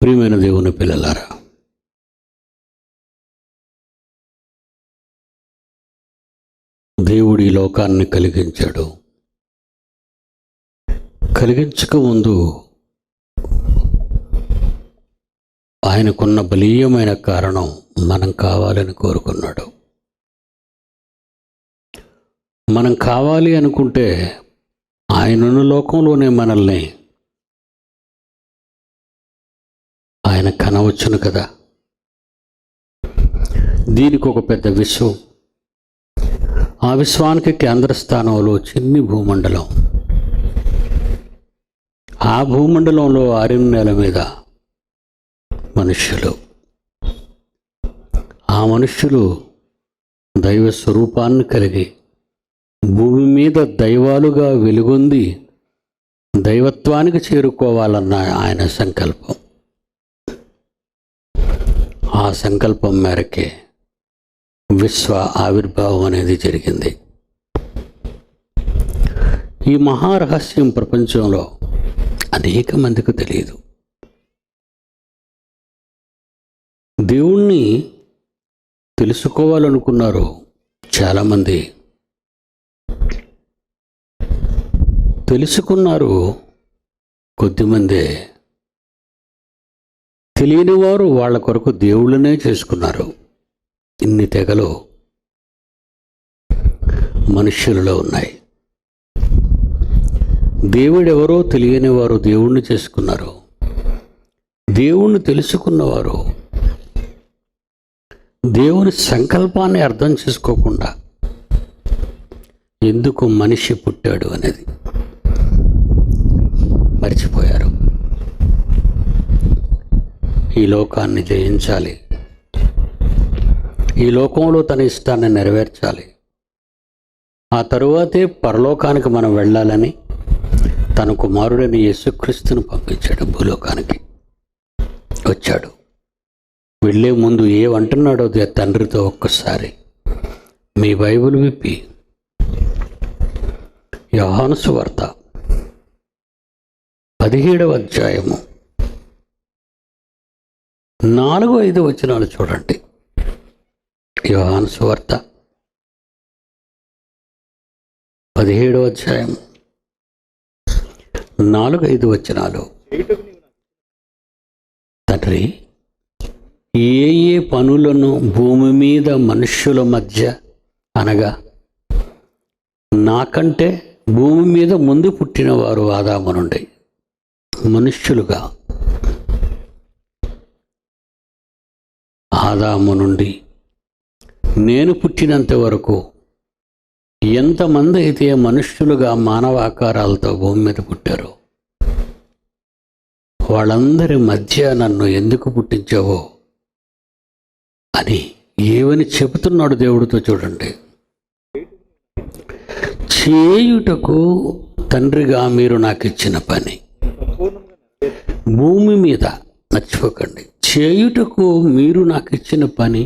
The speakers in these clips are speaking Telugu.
ప్రియమైన దేవుని పిల్లలారా, దేవుడు ఈ లోకాన్ని కలిగించాడు. కలిగించక ముందు ఆయనకున్న బలీయమైన కారణం మనం కావాలని కోరుకున్నాడు. మనం కావాలి అనుకుంటే ఆయనను లోకంలోనే మనల్ని ఆయన కనవచ్చును కదా. దీనికి ఒక పెద్ద విశ్వం, ఆ విశ్వానికి కేంద్ర స్థానంలో చిన్ని భూమండలం. ఆ భూమండలంలో 6 నెలల మీద మనుష్యులు. ఆ మనుష్యులు దైవ స్వరూపాన్ని కలిగి భూమి మీద దైవాలుగా వెలుగొంది దైవత్వానికి చేరుకోవాలన్న ఆయన సంకల్పం. ఆ సంకల్పం మేరకే విశ్వ ఆవిర్భావం అనేది జరిగింది. ఈ మహారహస్యం ప్రపంచంలో అనేక మందికి తెలియదు. దేవుణ్ణి తెలుసుకోవాలనుకున్నారు చాలామంది, తెలుసుకున్నారు కొద్దిమందే. తెలియని వారు వాళ్ళ కొరకు దేవుళ్ళనే చేసుకున్నారు. ఇన్ని తెగలు మనుష్యులలో ఉన్నాయి. దేవుడెవరో తెలియని వారు దేవుణ్ణి చేసుకున్నారు. దేవుణ్ణి తెలుసుకున్నవారు దేవుని సంకల్పాన్ని అర్థం చేసుకోకుండా ఎందుకు మనిషి పుట్టాడు అనేది మర్చిపోయారు. ఈ లోకాన్ని జయించాలి, ఈ లోకంలో తన ఇష్టాన్ని నెరవేర్చాలి, ఆ తరువాతే పరలోకానికి మనం వెళ్ళాలని తన కుమారుడైన యేసుక్రీస్తును పంపించాడు. భూలోకానికి వచ్చాడు. వెళ్ళే ముందు ఏమంటున్నాడో తండ్రితో ఒక్కసారి మీ బైబిల్ విప్పి యోహాను సువార్త 17వ అధ్యాయము 4-5 వచనాలు చూడండి. యోహాను సువార్త 17వ అధ్యాయం 4-5 వచనాలు. తండ్రి, ఏ ఏ పనులను భూమి మీద మనుష్యుల మధ్య, అనగా నాకంటే భూమి మీద ముందు పుట్టిన వారు ఆదాము నుండి మనుష్యులుగా, ఆదాము నుండి నేను పుట్టినంత వరకు ఎంతమంది అయితే మనుష్యులుగా మానవాకారాలతో భూమి మీద పుట్టారో వాళ్ళందరి మధ్య నన్ను ఎందుకు పుట్టించావో అని ఏమని చెబుతున్నాడు దేవుడితో. చూడండి, చేయుటకు తండ్రిగా మీరు నాకు ఇచ్చిన పని భూమి మీద, మర్చిపోకండి, చేయుటకు మీరు నాకు ఇచ్చిన పని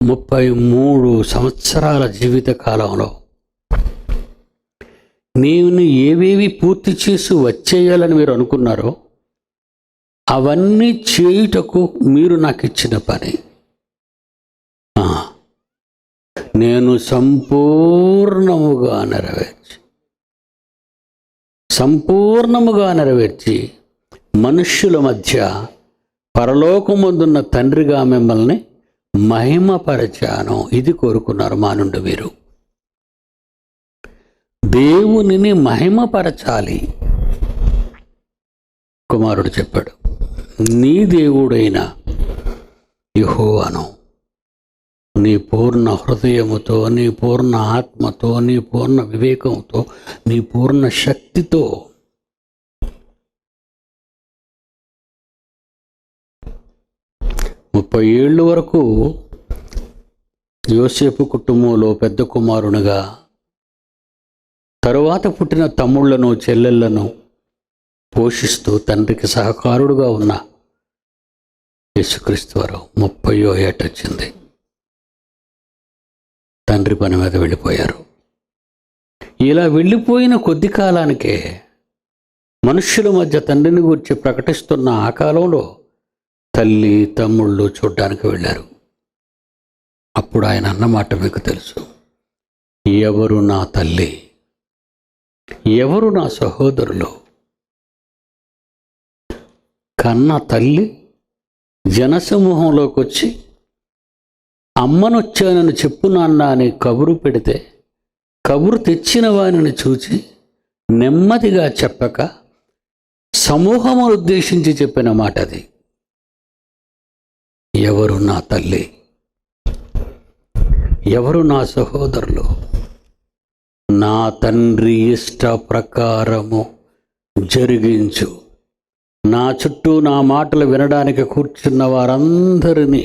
33 సంవత్సరాల జీవిత కాలంలో నేను ఏవేవి పూర్తి చేసి వచ్చేయాలని మీరు అనుకున్నారో అవన్నీ చేయుటకు మీరు నాకు ఇచ్చిన పని నేను సంపూర్ణముగా నెరవేర్చి మనుష్యుల మధ్య పరలోకమందున్న తండ్రిగా మిమ్మల్ని మహిమపరచాను. ఇది కోరుకున్నారు మా నుండి మీరు. దేవునిని మహిమపరచాలి. కుమారుడు చెప్పాడు, నీ దేవుడైన యెహోవాను నీ పూర్ణ హృదయముతో, నీ పూర్ణ ఆత్మతో, నీ పూర్ణ వివేకంతో, నీ పూర్ణ శక్తితో, ముప్పై 30 ఏళ్ళు వరకు యోసేపు కుటుంబంలో పెద్ద కుమారునిగా, తరువాత పుట్టిన తమ్ముళ్లను చెల్లెళ్లను పోషిస్తూ తండ్రికి సహకారుడుగా ఉన్న యేసుక్రీస్తు వారు 30వ ఏట వచ్చింది, తండ్రి పని మీద వెళ్ళిపోయారు. ఇలా వెళ్ళిపోయిన కొద్ది కాలానికే మనుష్యుల మధ్య తండ్రిని గురించి ప్రకటిస్తున్న ఆ కాలంలో తల్లి తమ్ముళ్ళు చూడ్డానికి వెళ్ళారు. అప్పుడు ఆయన అన్నమాట మీకు తెలుసు, ఎవరు నా తల్లి, ఎవరు నా సహోదరులు? కన్న తల్లి జనసమూహంలోకి వచ్చి అమ్మనొచ్చానని చెప్పు నాన్న అని కబురు పెడితే, కబురు తెచ్చిన వారిని చూచి నెమ్మదిగా చెప్పక సమూహమును ఉద్దేశించి చెప్పిన మాట అది. ఎవరు నా తల్లి, ఎవరు నా సహోదరులు? నా తండ్రి ఇష్ట ప్రకారము జరిగించు. నా చుట్టూ నా మాటలు వినడానికి కూర్చున్న వారందరినీ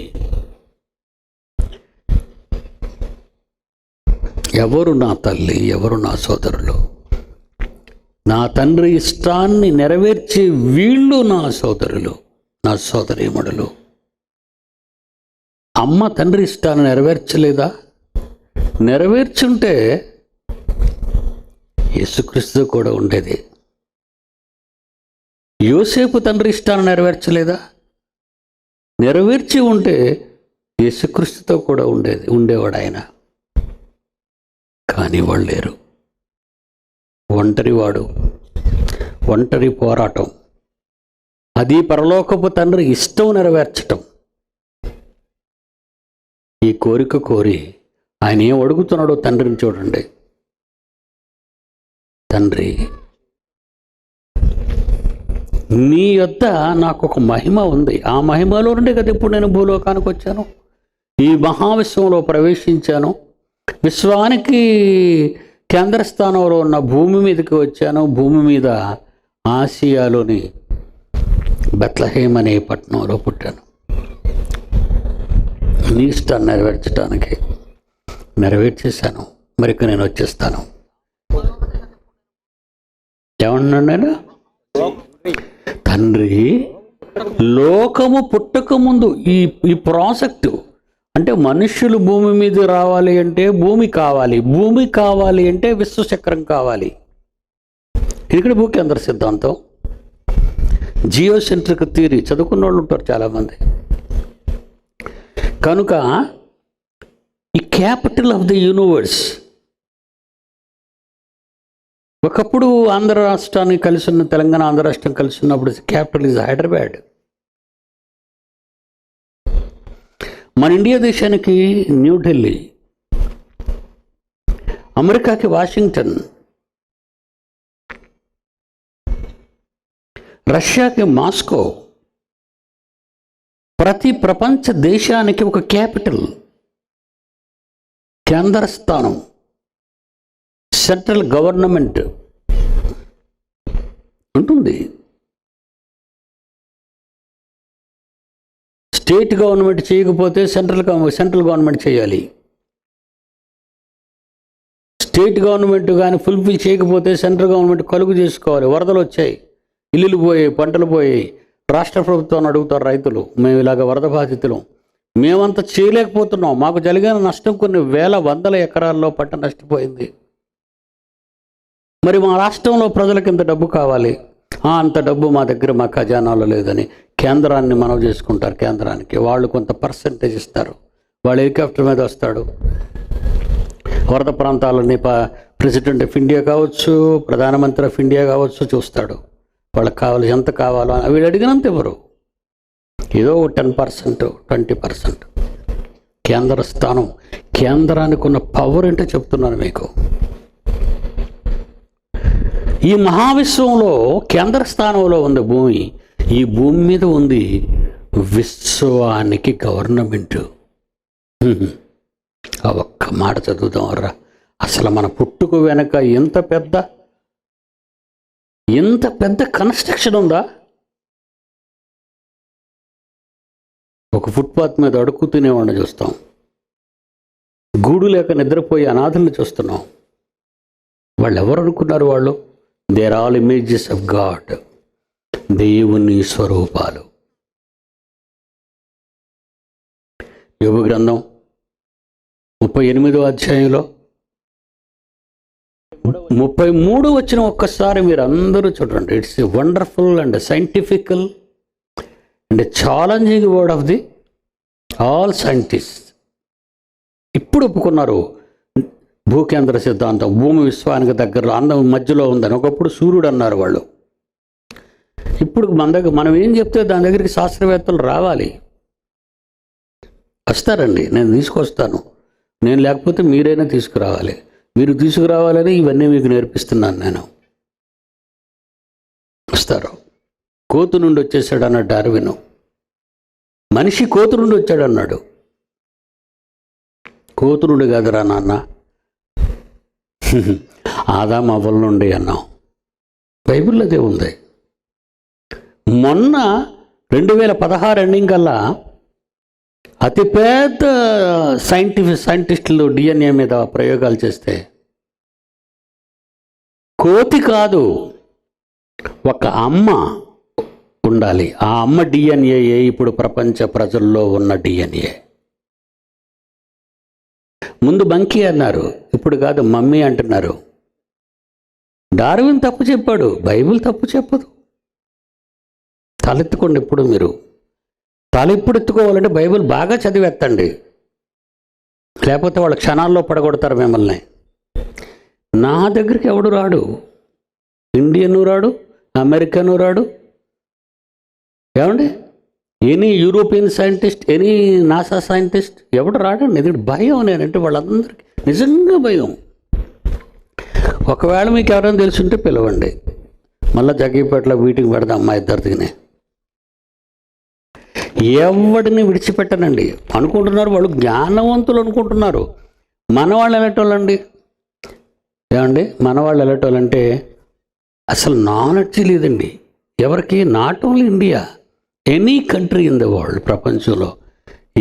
ఎవరు నా తల్లి, ఎవరు నా సోదరులు? నా తండ్రి ఇష్టాన్ని నెరవేర్చే వీళ్ళు నా సోదరులు, నా సోదరీమణులు. అమ్మ తండ్రి ఇష్టాన్ని నెరవేర్చలేదా? నెరవేర్చుంటే యేసుక్రీస్తు కూడా ఉండేది. యోసేపు తండ్రి ఇష్టాన్ని నెరవేర్చలేదా? నెరవేర్చి ఉంటే యేసుక్రీస్తుతో కూడా ఉండేవాడు ఆయన. కానీ వాళ్ళు లేరు. ఒంటరివాడు, ఒంటరి పోరాటం. అది పరలోకపు తండ్రి ఇష్టం నెరవేర్చటం. ఈ కోరిక కోరి ఆయన ఏం అడుగుతున్నాడో తండ్రిని చూడండి. తండ్రి, నీ యొద్ద నాకు ఒక మహిమ ఉంది. ఆ మహిమలో నుండి కదా ఇప్పుడు నేను భూలోకానికి వచ్చాను, ఈ మహావిశ్వంలో ప్రవేశించాను, విశ్వానికి కేంద్ర స్థానంలో ఉన్న భూమి మీదకి వచ్చాను. భూమి మీద ఆసియాలోని బెత్లహేమ్ అనే పట్టణంలో పుట్టాను. నీ ఇష్టాన్ని నెరవేర్చడానికి నెరవేర్చేశాను. మరిక నేను వచ్చేస్తాను. ఏమన్నాడు నేను? తండ్రి, లోకము పుట్టక ముందు ఈ ప్రాజెక్టు అంటే మనుష్యులు భూమి మీద రావాలి అంటే భూమి కావాలి, భూమి కావాలి అంటే విశ్వచక్రం కావాలి. ఇక్కడ భూకేంద్ర సిద్ధాంతం, జియోసెంట్రిక్ థియరీ చదువుకున్న వాళ్ళు ఉంటారు చాలామంది. కనుక ఈ క్యాపిటల్ ఆఫ్ ది యూనివర్స్, ఒకప్పుడు ఆంధ్ర రాష్ట్రాన్ని కలిసి ఉన్న, తెలంగాణ ఆంధ్ర రాష్ట్రం కలిసి ఉన్నప్పుడు క్యాపిటల్ ఇస్ హైదరాబాద్. మన ఇండియా దేశానికి న్యూఢిల్లీ, అమెరికాకి వాషింగ్టన్, రష్యాకి మాస్కో. ప్రతి ప్రపంచ దేశానికి ఒక క్యాపిటల్, కేంద్ర స్థానం, సెంట్రల్ గవర్నమెంట్ ఉంటుంది. స్టేట్ గవర్నమెంట్ చేయకపోతే సెంట్రల్ గవర్నమెంట్ చేయాలి. స్టేట్ గవర్నమెంట్ కానీ ఫుల్ఫిల్ చేయకపోతే సెంట్రల్ గవర్నమెంట్ కలుగు చేసుకోవాలి. వరదలు వచ్చాయి, ఇల్లులు పోయాయి, పంటలు పోయాయి. రాష్ట్ర ప్రభుత్వాన్ని అడుగుతారు రైతులు, మేము ఇలాగ వరద బాధితులు, మేమంతా చేయలేకపోతున్నాం, మాకు జరిగిన నష్టం కొన్ని వేల వందల ఎకరాల్లో పంట నష్టపోయింది, మరి మా రాష్ట్రంలో ప్రజలకు ఇంత డబ్బు కావాలి. అంత డబ్బు మా దగ్గర మా ఖజానాలో లేదని కేంద్రాన్ని మనవి చేసుకుంటారు. కేంద్రానికి వాళ్ళు కొంత పర్సంటేజ్ ఇస్తారు. వాళ్ళు హెలికాప్టర్ మీద వస్తాడు, వరద ప్రాంతాలని ప్రెసిడెంట్ ఆఫ్ ఇండియా కావచ్చు, ప్రధానమంత్రి ఆఫ్ ఇండియా కావచ్చు, చూస్తాడు. వాళ్ళకి కావాలి, ఎంత కావాలో వీళ్ళు అడిగినంత ఇవ్వరు. ఏదో 10%, 20%. కేంద్ర స్థానం, కేంద్రానికి ఉన్న పవర్ ఏంటో చెప్తున్నాను మీకు. ఈ మహావిశ్వంలో కేంద్ర స్థానంలో ఉంది భూమి. ఈ భూమి మీద ఉంది విశ్వానికి గవర్నమెంట్. ఆ ఒక్క మాట చదువుతాం రా. అసలు మన పుట్టుకు వెనక ఎంత పెద్ద కన్స్ట్రక్షన్ ఉందా? ఒక ఫుట్పాత్ మీద అడుక్కు తినేవాడిని చూస్తాం, గూడు లేక నిద్రపోయి అనాథులను చూస్తున్నాం. వాళ్ళు ఎవరు అనుకున్నారు? వాళ్ళు they are all images of God, దేవుని స్వరూపాలు. యోబు గ్రంథం 38వ అధ్యాయంలో 33 వచ్చిన ఒక్కసారి మీరు అందరూ చూడండి. It's a wonderful and scientifical and challenging word of the all scientist. ఇప్పుడు ఒప్పుకున్నారు భూకేంద్ర సిద్ధాంతం, భూమి విశ్వానికి దగ్గరలో అందం మధ్యలో ఉందని. ఒకప్పుడు సూర్యుడు అన్నారు వాళ్ళు. ఇప్పుడు మన దగ్గర మనం ఏం చెప్తే దాని దగ్గరికి శాస్త్రవేత్తలు రావాలి, వస్తారండి. నేను తీసుకొస్తాను, నేను లేకపోతే మీరైనా తీసుకురావాలి. మీరు తీసుకురావాలని ఇవన్నీ మీకు నేర్పిస్తున్నాను నేను. వస్తారు. కోతు నుండి వచ్చేసాడు అన్నాడు డార్విన్. మనిషి కోతు నుండి వచ్చాడు అన్నాడు. కోతు నుండి కాదురా నాన్న, ఆదాము అవ్వల నుండి అన్నాం. బైబిల్లో అదే ఉంది. మొన్న 2016 ఎండింగ్ కల్లా అతిపెద్ద సైంటిస్టులు డిఎన్ఏ మీద ప్రయోగాలు చేస్తే కోతి కాదు, ఒక అమ్మ ఉండాలి. ఆ అమ్మ డిఎన్ఏ ఇప్పుడు ప్రపంచ ప్రజల్లో ఉన్న డిఎన్ఏ. ముందు బంకీ అన్నారు, ఇప్పుడు కాదు మమ్మీ అంటున్నారు. డార్విన్ తప్పు చెప్పాడు, బైబిల్ తప్పు చెప్పదు. తలెత్తుకోండి. ఇప్పుడు మీరు ఎప్పుడు ఎత్తుకోవాలంటే బైబిల్ బాగా చదివేత్తండి, లేకపోతే వాళ్ళ క్షణాల్లో పడగొడతారు మిమ్మల్ని. నా దగ్గరికి ఎవడు రాడు, ఇండియను రాడు, అమెరికను రాడు, ఏమండి any European scientist, any NASA scientist ఎవడు రాడండి. ఇది భయం. నేనంటే వాళ్ళందరికీ నిజంగా భయం. ఒకవేళ మీకు ఎవరైనా తెలుసుంటే పిలవండి, మళ్ళీ జగ్గీపేటలో మీటింగ్ పెడదాం మా ఇద్దరిదినే. ఎవడిని విడిచిపెట్టనండి. అనుకుంటున్నారు వాళ్ళు జ్ఞానవంతులు అనుకుంటున్నారు. మనవాళ్ళు ఎలాంటోళ్ళండి, ఏమండి మనవాళ్ళు ఎలాంటోళ్ళంటే అసలు నాలెడ్జ్ లేదండి ఎవరికి. Not only India, any country in the world, ప్రపంచంలో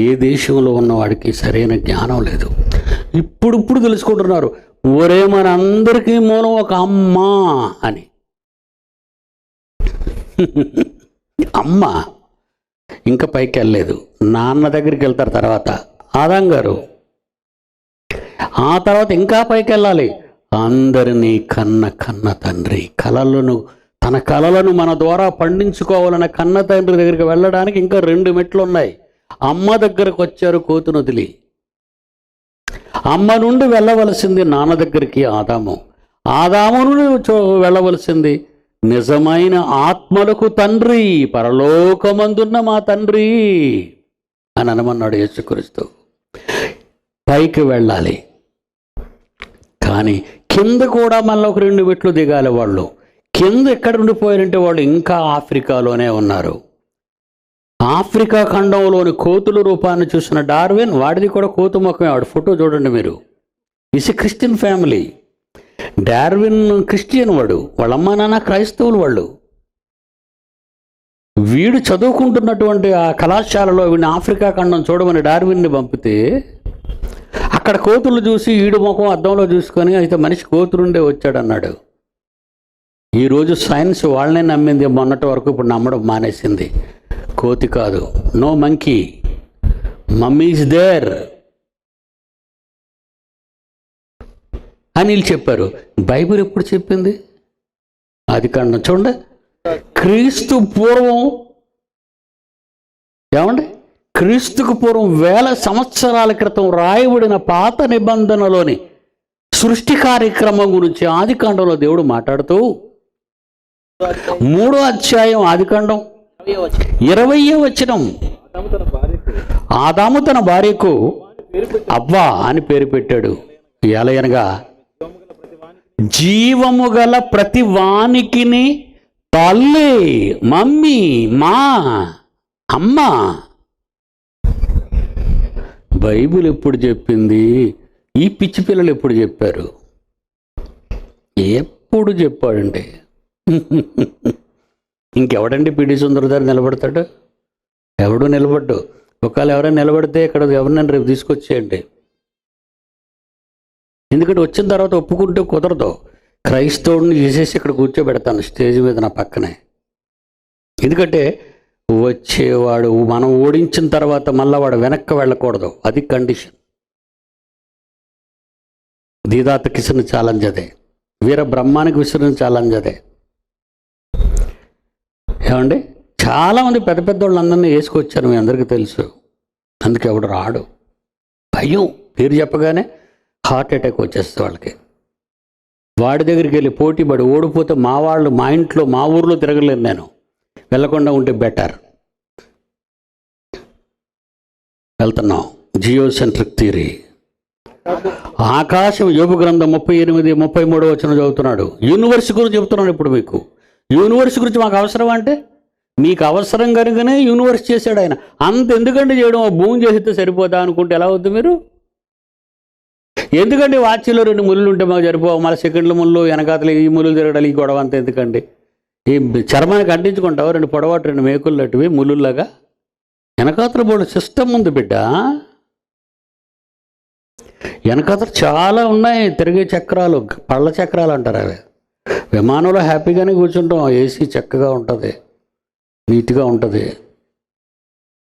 ఏ దేశంలో ఉన్నవాడికి సరైన జ్ఞానం లేదు. ఇప్పుడు తెలుసుకుంటున్నారు, ఒరే మన అందరికీ మూలం ఒక అమ్మ అని. అమ్మ ఇంకా పైకి వెళ్ళలేదు, నాన్న దగ్గరికి వెళ్తారు. తర్వాత ఆదాం గారు, ఆ తర్వాత ఇంకా పైకి వెళ్ళాలి. అందరినీ కన్న తండ్రి, తన కలలను మన ద్వారా పండించుకోవాలన్న కన్న తండ్రి దగ్గరికి వెళ్ళడానికి ఇంకా 2 మెట్లు ఉన్నాయి. అమ్మ దగ్గరకు వచ్చారు కోతును వదిలి. అమ్మ నుండి వెళ్ళవలసింది నాన్న దగ్గరికి ఆదాము నుండి వెళ్ళవలసింది నిజమైన ఆత్మలకు తండ్రి, పరలోకమందున్న మా తండ్రి అని అనమన్నాడు యేసుక్రీస్తు. పైకి వెళ్ళాలి, కానీ కింద కూడా మళ్ళీ ఒక 2 మెట్లు దిగాలి. వాళ్ళు కింద ఎక్కడ ఉండిపోయారంటే వాళ్ళు ఇంకా ఆఫ్రికాలోనే ఉన్నారు. ఆఫ్రికా ఖండంలోని కోతుల రూపాన్ని చూసిన డార్విన్, వాడిది కూడా కోతు ముఖమే. వాడు ఫోటో చూడండి మీరు. Is a Christian family. Darwin Christian, వాళ్ళ అమ్మా నాన్న క్రైస్తవులు. వీడు చదువుకుంటున్నటువంటి ఆ కళాశాలలో వీడిని ఆఫ్రికా ఖండం చూడమని డార్విన్ని పంపితే అక్కడ కోతులు చూసి ఈడు ముఖం అద్దంలో చూసుకొని అయితే మనిషి కోతులుండే వచ్చాడన్నాడు. ఈరోజు సైన్స్ వాళ్ళనే నమ్మింది మొన్నటి వరకు, ఇప్పుడు నమ్మడం మానేసింది. కోతి కాదు, no monkey, mummy is there అని వీళ్ళు చెప్పారు. బైబిల్ ఎప్పుడు చెప్పింది? ఆదికాండం చూడండి. క్రీస్తు పూర్వం, ఏమండి క్రీస్తుకు పూర్వం 1000 సంవత్సరాల క్రితం రాయబడిన పాత నిబంధనలోని సృష్టి కార్యక్రమం గురించి ఆదికాండంలో దేవుడు మాట్లాడుతూ 3వ అధ్యాయం ఆదికాండం 20వ వచనం, ఆదాము తన భార్యకు అవ్వ అని పేరు పెట్టాడు. ఎలయనగా జీవము గల ప్రతి వానికిని తల్లి, మమ్మీ, మా అమ్మ. బైబిల్ ఎప్పుడు చెప్పింది? ఈ పిచ్చి పిల్లలు ఎప్పుడు చెప్పారు? ఎప్పుడు చెప్పాడండి? ఇంకెవడండి పిడి సుందరదారు నిలబడతాడు? ఎవడు నిలబడ్డు. ఒకవేళ ఎవరైనా నిలబడితే ఇక్కడ ఎవరినైనా రేపు తీసుకొచ్చేయండి. ఎందుకంటే వచ్చిన తర్వాత ఒప్పుకుంటే కుదరదు. క్రైస్తవుడిని చేసేసి ఇక్కడ కూర్చోబెడతాను స్టేజ్ మీద నా పక్కనే. ఎందుకంటే వచ్చేవాడు మనం ఓడించిన తర్వాత మళ్ళీ వాడు వెనక్కి వెళ్ళకూడదు, అది కండిషన్. దీదాత కిషన్ ఛాలెంజ్ అదే. వీర బ్రహ్మానికి విసిరించాలని అదే. ఏమండి, చాలామంది పెద్ద పెద్ద వాళ్ళందరినీ వేసుకొచ్చారు, మీ అందరికీ తెలుసు. అందుకే ఎవడు రాడు, భయం. పేరు చెప్పగానే హార్ట్ అటాక్ వచ్చేస్తుంది వాళ్ళకి. వాడి దగ్గరికి వెళ్ళి పోటీ పడి ఓడిపోతే మా వాళ్ళు మా ఇంట్లో మా ఊర్లో తిరగలేను, నేను వెళ్ళకుండా ఉంటే బెటర్. వెళ్తున్నాం. Geocentric theory. ఆకాశం, యోబు గ్రంథం 38-33 చదువుతున్నాడు. యూనివర్స్ గురించి చెబుతున్నాడు ఇప్పుడు మీకు. యూనివర్స్ గురించి మాకు అవసరం అంటే, మీకు అవసరం కనుకనే యూనివర్స్ చేశాడు ఆయన. అంత ఎందుకంటే చేయడం, భూమి చేసితే సరిపోదా అనుకుంటే ఎలా అవుతుంది మీరు? ఎందుకండి వాచ్లో 2 ముళ్ళు ఉంటే మాకు సరిపోవు, మళ్ళీ సెకండ్ల ముళ్ళు వెనకాతలు ఈ ముళ్ళు తిరగడాలి, ఈ గొడవ అంతా ఎందుకండి? ఈ చర్మానికి అంటించుకుంటావు 2 పొడవాటు 2 మేకుల్లాంటివి ముళ్ళులాగా. వెనకాతల బోర్డు సిస్టమ్ ఉంది బిడ్డ. వెనకాతల చాలా ఉన్నాయి తిరిగే చక్రాలు, పళ్ళ చక్రాలు అంటారు అవి. విమానంలో హ్యాపీగానే కూర్చుంటాం, ఏసీ చక్కగా ఉంటుంది, నీట్గా ఉంటుంది.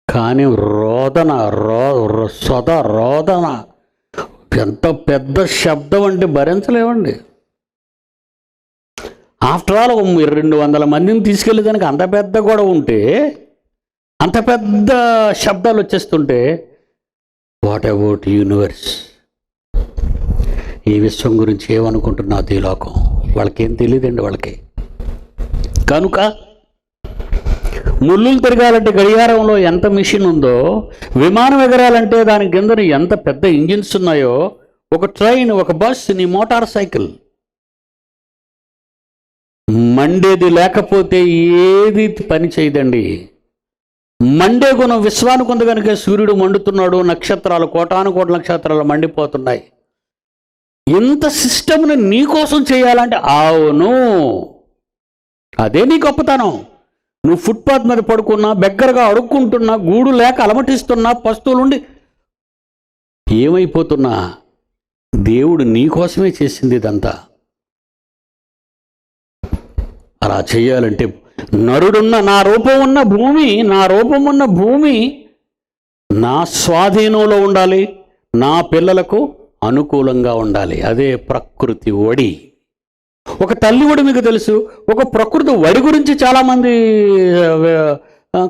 కానీ రోదన రోదన ఎంత పెద్ద శబ్దం అంటే భరించలేవండి. ఆఫ్టర్ ఆల్ 200 మందిని తీసుకెళ్ళేదానికి అంత పెద్ద గొడవ ఉంటే, అంత పెద్ద శబ్దాలు వచ్చేస్తుంటే, వాట్ అబౌట్ యూనివర్స్? ఈ విశ్వం గురించి ఏమనుకుంటున్నది ఈ లోకం? వాళ్ళకేం తెలియదండి వాళ్ళకి. కనుక ముళ్ళులు తిరగాలంటే గడియారంలో ఎంత మిషన్ ఉందో, విమానం ఎగరాలంటే దాని కింద ఎంత పెద్ద ఇంజిన్స్ ఉన్నాయో, ఒక ట్రైన్, ఒక బస్, నీ మోటార్ సైకిల్, మండేది లేకపోతే ఏది పని చేయదండి. మండే గుణం విశ్వానికి ఉంది కనుక సూర్యుడు మండుతున్నాడు, నక్షత్రాలు కోటాను కోట్ల నక్షత్రాలు మండిపోతున్నాయి. ఇంత సిస్టమ్ని నీకోసం చేయాలంటే, అవును, అదే నీ గొప్పతనం. నువ్వు ఫుట్పాత్ మీద పడుకున్నా, బెగ్గరగా అడుక్కుంటున్నా, గూడు లేక అలమటిస్తున్నా, పస్తులుండి ఏమైపోతున్నా, దేవుడు నీకోసమే చేసింది ఇదంతా. అలా చేయాలంటే నరుడున్న నా రూపం ఉన్న భూమి, నా రూపం ఉన్న భూమి నా స్వాధీనంలో ఉండాలి, నా పిల్లలకు అనుకూలంగా ఉండాలి. అదే ప్రకృతి ఒడి. ఒక తల్లి ఒడి మీకు తెలుసు, ఒక ప్రకృతి వడి గురించి చాలామంది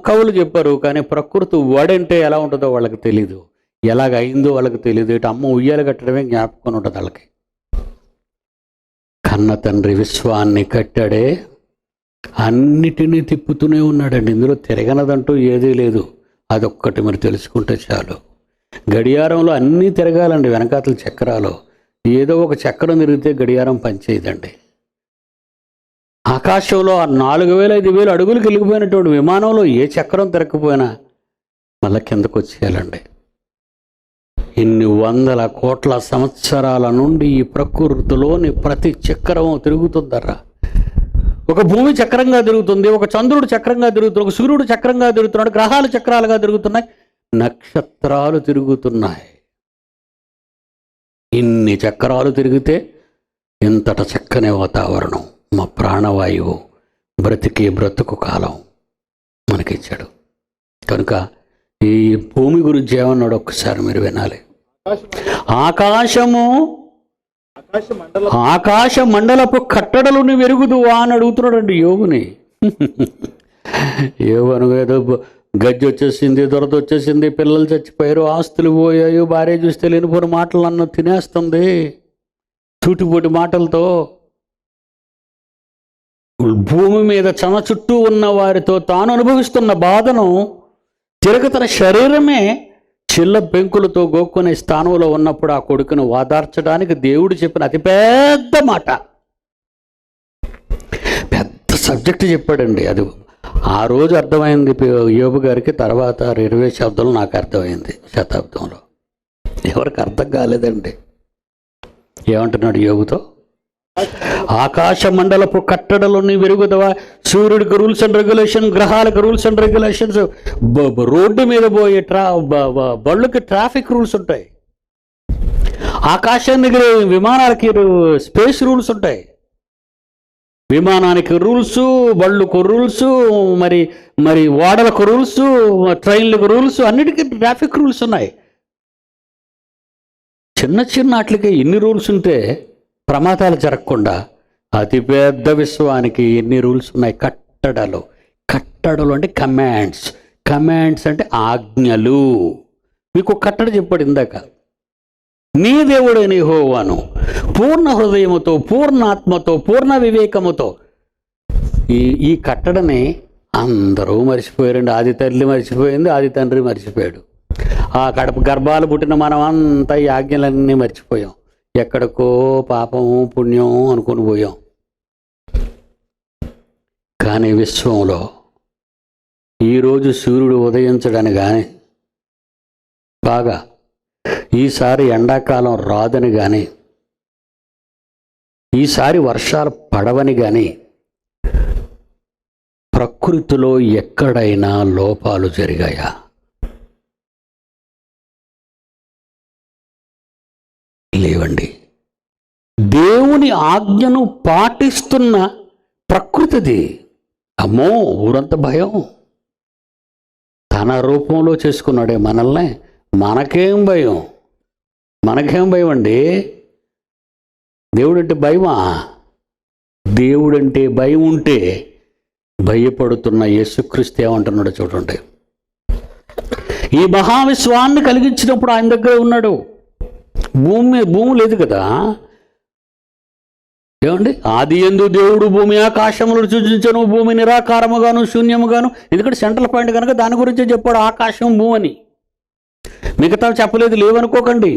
కవులు చెప్పారు. కానీ ప్రకృతి వడి అంటే ఎలా ఉంటుందో వాళ్ళకి తెలీదు, ఎలాగ అయిందో వాళ్ళకి తెలియదు. ఇటు అమ్మ ఉయ్యాలు కట్టడమే జ్ఞాపకం ఉంటుంది వాళ్ళకి. కన్న తండ్రి విశ్వాన్ని కట్టాడే, అన్నిటినీ తిప్పుతూనే ఉన్నాడండి. ఇందులో తిరగనదంటూ ఏదీ లేదు. అదొక్కటి మీరు తెలుసుకుంటే చాలు. గడియారంలో అన్నీ తిరగాలండి, వెనకాతల చక్రాలు. ఏదో ఒక చక్రం తిరిగితే గడియారం పనిచేయదండి. ఆకాశంలో 4000-5000 అడుగులకు వెళ్ళిపోయినటువంటి విమానంలో ఏ చక్రం తిరగకపోయినా మళ్ళీ కిందకు వచ్చేయాలండి. ఇన్ని 100 కోట్ల సంవత్సరాల నుండి ఈ ప్రకృతిలోని ప్రతి చక్రం తిరుగుతుందరా. ఒక భూమి చక్రంగా తిరుగుతుంది, ఒక చంద్రుడు చక్రంగా తిరుగుతుంది, ఒక సూర్యుడు చక్రంగా తిరుగుతున్నాడు, గ్రహాలు చక్రాలుగా తిరుగుతున్నాయి, నక్షత్రాలు తిరుగుతున్నాయి. ఇన్ని చక్రాలు తిరిగితే ఇంతట చక్కని వాతావరణం, మా ప్రాణవాయువు, బ్రతికే బ్రతుకు కాలం మనకిచ్చాడు. కనుక ఈ భూమి గురించి ఏమన్నాడు ఒక్కసారి మీరు వినాలి. ఆకాశ మండలపు కట్టడలుని వెరుగుదువా అని అడుగుతున్నాడండి యోగుని. యోగు అనుగేదో గజ్జి వచ్చేసింది, దొరద వచ్చేసింది, పిల్లలు చచ్చిపోయారు, ఆస్తులు పోయాయి, భార్య చూస్తే లేనిపోయిన మాటలు అన్న తినేస్తుంది సూటిపోటి మాటలతో. భూమి మీద చమ చుట్టూ ఉన్న వారితో తాను అనుభవిస్తున్న బాధను తిరగ తన శరీరమే చిల్ల పెంకులతో గోక్కునే స్థానంలో ఉన్నప్పుడు ఆ కొడుకును వాదార్చడానికి దేవుడు చెప్పిన అతిపెద్ద మాట, పెద్ద సబ్జెక్ట్ చెప్పాడండి. అది ఆ రోజు అర్థమైంది యోబు గారికి, తర్వాత 20 శతాబ్దంలో నాకు అర్థమైంది. శతాబ్దంలో ఎవరికి అర్థం కాలేదండి. ఏమంటున్నాడు యోబుతో? ఆకాశ మండలపు కట్టడలోని వెరుగుదవా. సూర్యుడికి రూల్స్ అండ్ రెగ్యులేషన్, గ్రహాలకు రూల్స్ అండ్ రెగ్యులేషన్స్, రోడ్డు మీద పోయే బళ్ళకి ట్రాఫిక్ రూల్స్ ఉంటాయి, ఆకాశానికి విమానాలకి స్పేస్ రూల్స్ ఉంటాయి. విమానానికి రూల్స్, బళ్ళకు రూల్స్, మరి ఓడలకు రూల్స్, ట్రైన్లకు రూల్స్, అన్నిటికీ ట్రాఫిక్ రూల్స్ ఉన్నాయి. చిన్న చిన్న వాటికి ఎన్ని రూల్స్ ఉంటే ప్రమాదాలు జరగకుండా అతిపెద్ద విశ్వానికి ఎన్ని రూల్స్ ఉన్నాయి? కట్టడలు. కట్టడలు అంటే కమాండ్స్. కమాండ్స్ అంటే ఆజ్ఞలు. మీకు కట్టడ చెప్పాడు ఇందాక, నీ దేవుడైన యెహోవాను పూర్ణ హృదయముతో, పూర్ణ ఆత్మతో, పూర్ణ వివేకముతో. ఈ కట్టడని అందరూ మర్చిపోయారండి. ఆది తల్లి మర్చిపోయింది, ఆది తండ్రి మర్చిపోయాడు. ఆ గర్భాలు పుట్టిన మనం అంతా ఈ ఆజ్ఞలన్నీ మర్చిపోయాం. ఎక్కడికో పాపము పుణ్యం అనుకుని పోయాం. కానీ విశ్వంలో ఈరోజు సూర్యుడు ఉదయించడని కానీ, బాగా ఈసారి ఎండాకాలం రాదని కానీ, ఈసారి వర్షాలు పడవని కానీ ప్రకృతిలో ఎక్కడైనా లోపాలు జరిగాయా? లేవండి. దేవుని ఆజ్ఞను పాటిస్తున్న ప్రకృతిది. అమ్మో, ఊరంత భయం. తన రూపంలో చేసుకున్నాడే మనల్ని. మనకేం భయం? మనకేం భయం అండి? దేవుడంటే భయమా? దేవుడంటే భయం ఉంటే భయపడుతున్న యేసుక్రీస్తు ఏమంటున్నాడో చూడండి. ఈ మహావిశ్వాన్ని కలిగించినప్పుడు ఆయన దగ్గర ఉన్నాడు. భూమి లేదు కదా. ఏమండి? ఆది యందు దేవుడు భూమి ఆకాశములను సృజించెను, భూమి నిరాకారముగాను శూన్యముగాను. ఎందుకంటే సెంట్రల్ పాయింట్ కనుక దాని గురించే చెప్పాడు, ఆకాశం భూమి అని. మిగతా చెప్పలేదు, లేవనుకోకండి.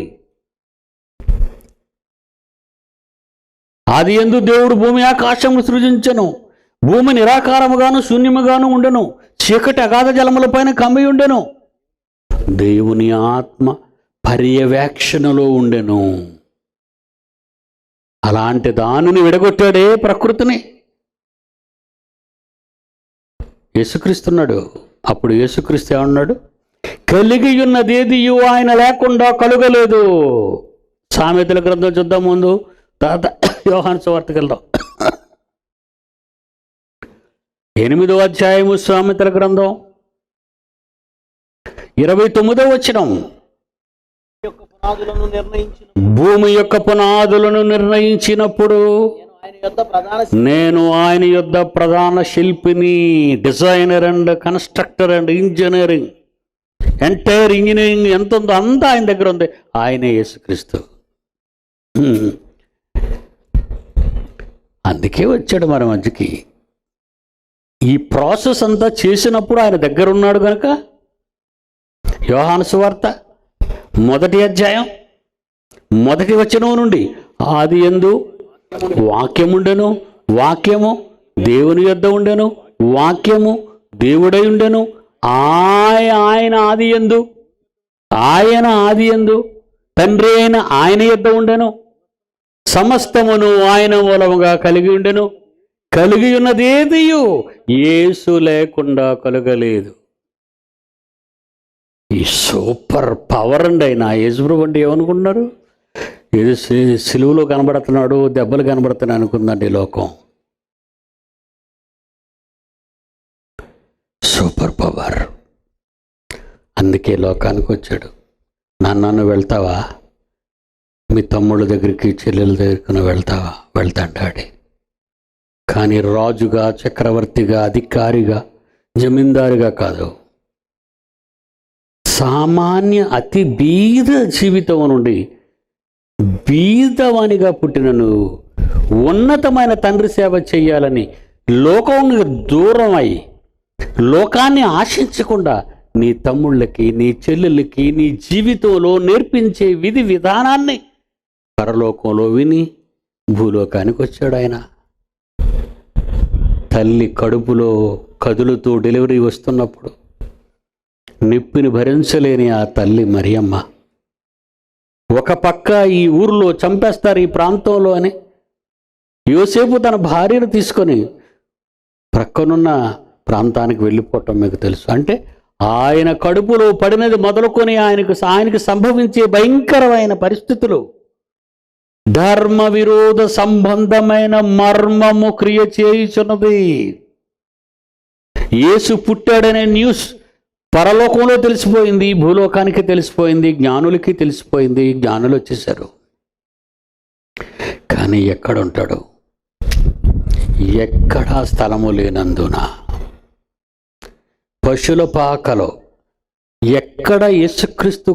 ఆది యందు దేవుడు భూమి ఆకాశమును సృజించెను, భూమి నిరాకారముగాను శూన్యముగాను ఉండెను, చీకటి అగాధ జలముల పైన కమ్మి ఉండెను, దేవుని ఆత్మ పర్యవేక్షణలో ఉండెను. అలాంటి దానిని విడగొట్టాడే ప్రకృతిని. యేసుక్రీస్తున్నాడు. అప్పుడు యేసుక్రీస్తు ఏమన్నాడు? కలిగి ఉన్నదేదియు ఆయన లేకుండా కలుగలేదు. సామెతల గ్రంథం చూద్దాం. ముందు తర్వాత యోహాను సువార్తకి వెళ్దాం. 8వ అధ్యాయము సామెతల గ్రంథం 29వ వచనం. భూమి యొక్క పునాదులను నిర్ణయించినప్పుడు నేను ఆయన యొద్ద ప్రధాన శిల్పిని, designer and constructor and engineering, entire engineering ఎంత ఉందో అంతా ఆయన దగ్గర ఉంది. ఆయనే యేసుక్రీస్తు. అందుకే వచ్చాడు మన మధ్యకి. ఈ ప్రాసెస్ అంతా చేసినప్పుడు ఆయన దగ్గర ఉన్నాడు కనుక. యోహాను సువార్త 1వ అధ్యాయం 1వ వచనం నుండి, ఆది యందు వాక్యముండెను, వాక్యము దేవుని యొద్ద ఉండెను, వాక్యము దేవుడై ఉండెను, ఆయన ఆది యందు తండ్రి అయిన ఆయన యొద్ద ఉండెను, సమస్తమును ఆయన మూలముగా కలిగి ఉండెను, కలిగి ఉన్నదేదియు యేసు లేకుండా కలగలేదు. ఈ సూపర్ పవర్ అండి ఆయన. యేసుప్రభు అంటే ఏమనుకుంటున్నారు? ఏదో సిలువలో కనబడుతున్నాడు, దెబ్బలు కనబడుతున్నాయి అనుకుందండి లోకం. Super power. అందుకే లోకానికి వచ్చాడు. నన్ను వెళ్తావా? మీ తమ్ముళ్ళ దగ్గరికి, చెల్లెల దగ్గరికి వెళ్తావా? వెళ్తాడు డాడీ. కానీ రాజుగా, చక్రవర్తిగా, అధికారిగా, జమీందారుగా కాదు. సామాన్య అతి బీద జీవితం నుండి బీదవానిగా పుట్టిన నువ్వు ఉన్నతమైన తండ్రి సేవ చేయాలని లోకానికి దూరం అయి, లోకాన్ని ఆశించకుండా నీ తమ్ముళ్ళకి, నీ చెల్లెళ్ళకి నీ జీవితంలో నేర్పించే విధి విధానాన్ని పరలోకంలో విని భూలోకానికి వచ్చాడు ఆయన. తల్లి కడుపులో కదులుతూ డెలివరీ వస్తున్నప్పుడు నొప్పిని భరించలేని ఆ తల్లి మరియమ్మ, ఒక పక్క ఈ ఊరిలో చంపేస్తారు ఈ ప్రాంతంలో అని యోసేపు తన భార్యను తీసుకొని ప్రక్కనున్న ప్రాంతానికి వెళ్ళిపోవటం మీకు తెలుసు. అంటే ఆయన కడుపులో పడినది మొదలుకొని ఆయనకు సంభవించే భయంకరమైన పరిస్థితులు, ధర్మ విరోధ సంబంధమైన మర్మము క్రియ చేయుచున్నది. యేసు పుట్టాడనే న్యూస్ పరలోకంలో తెలిసిపోయింది, భూలోకానికి తెలిసిపోయింది, జ్ఞానులకి తెలిసిపోయింది. జ్ఞానులు వచ్చేసారు. కానీ ఎక్కడ ఉంటాడు? ఎక్కడా స్థలము లేనందున, పశుల పాకలో ఎక్కడ యేసుక్రీస్తు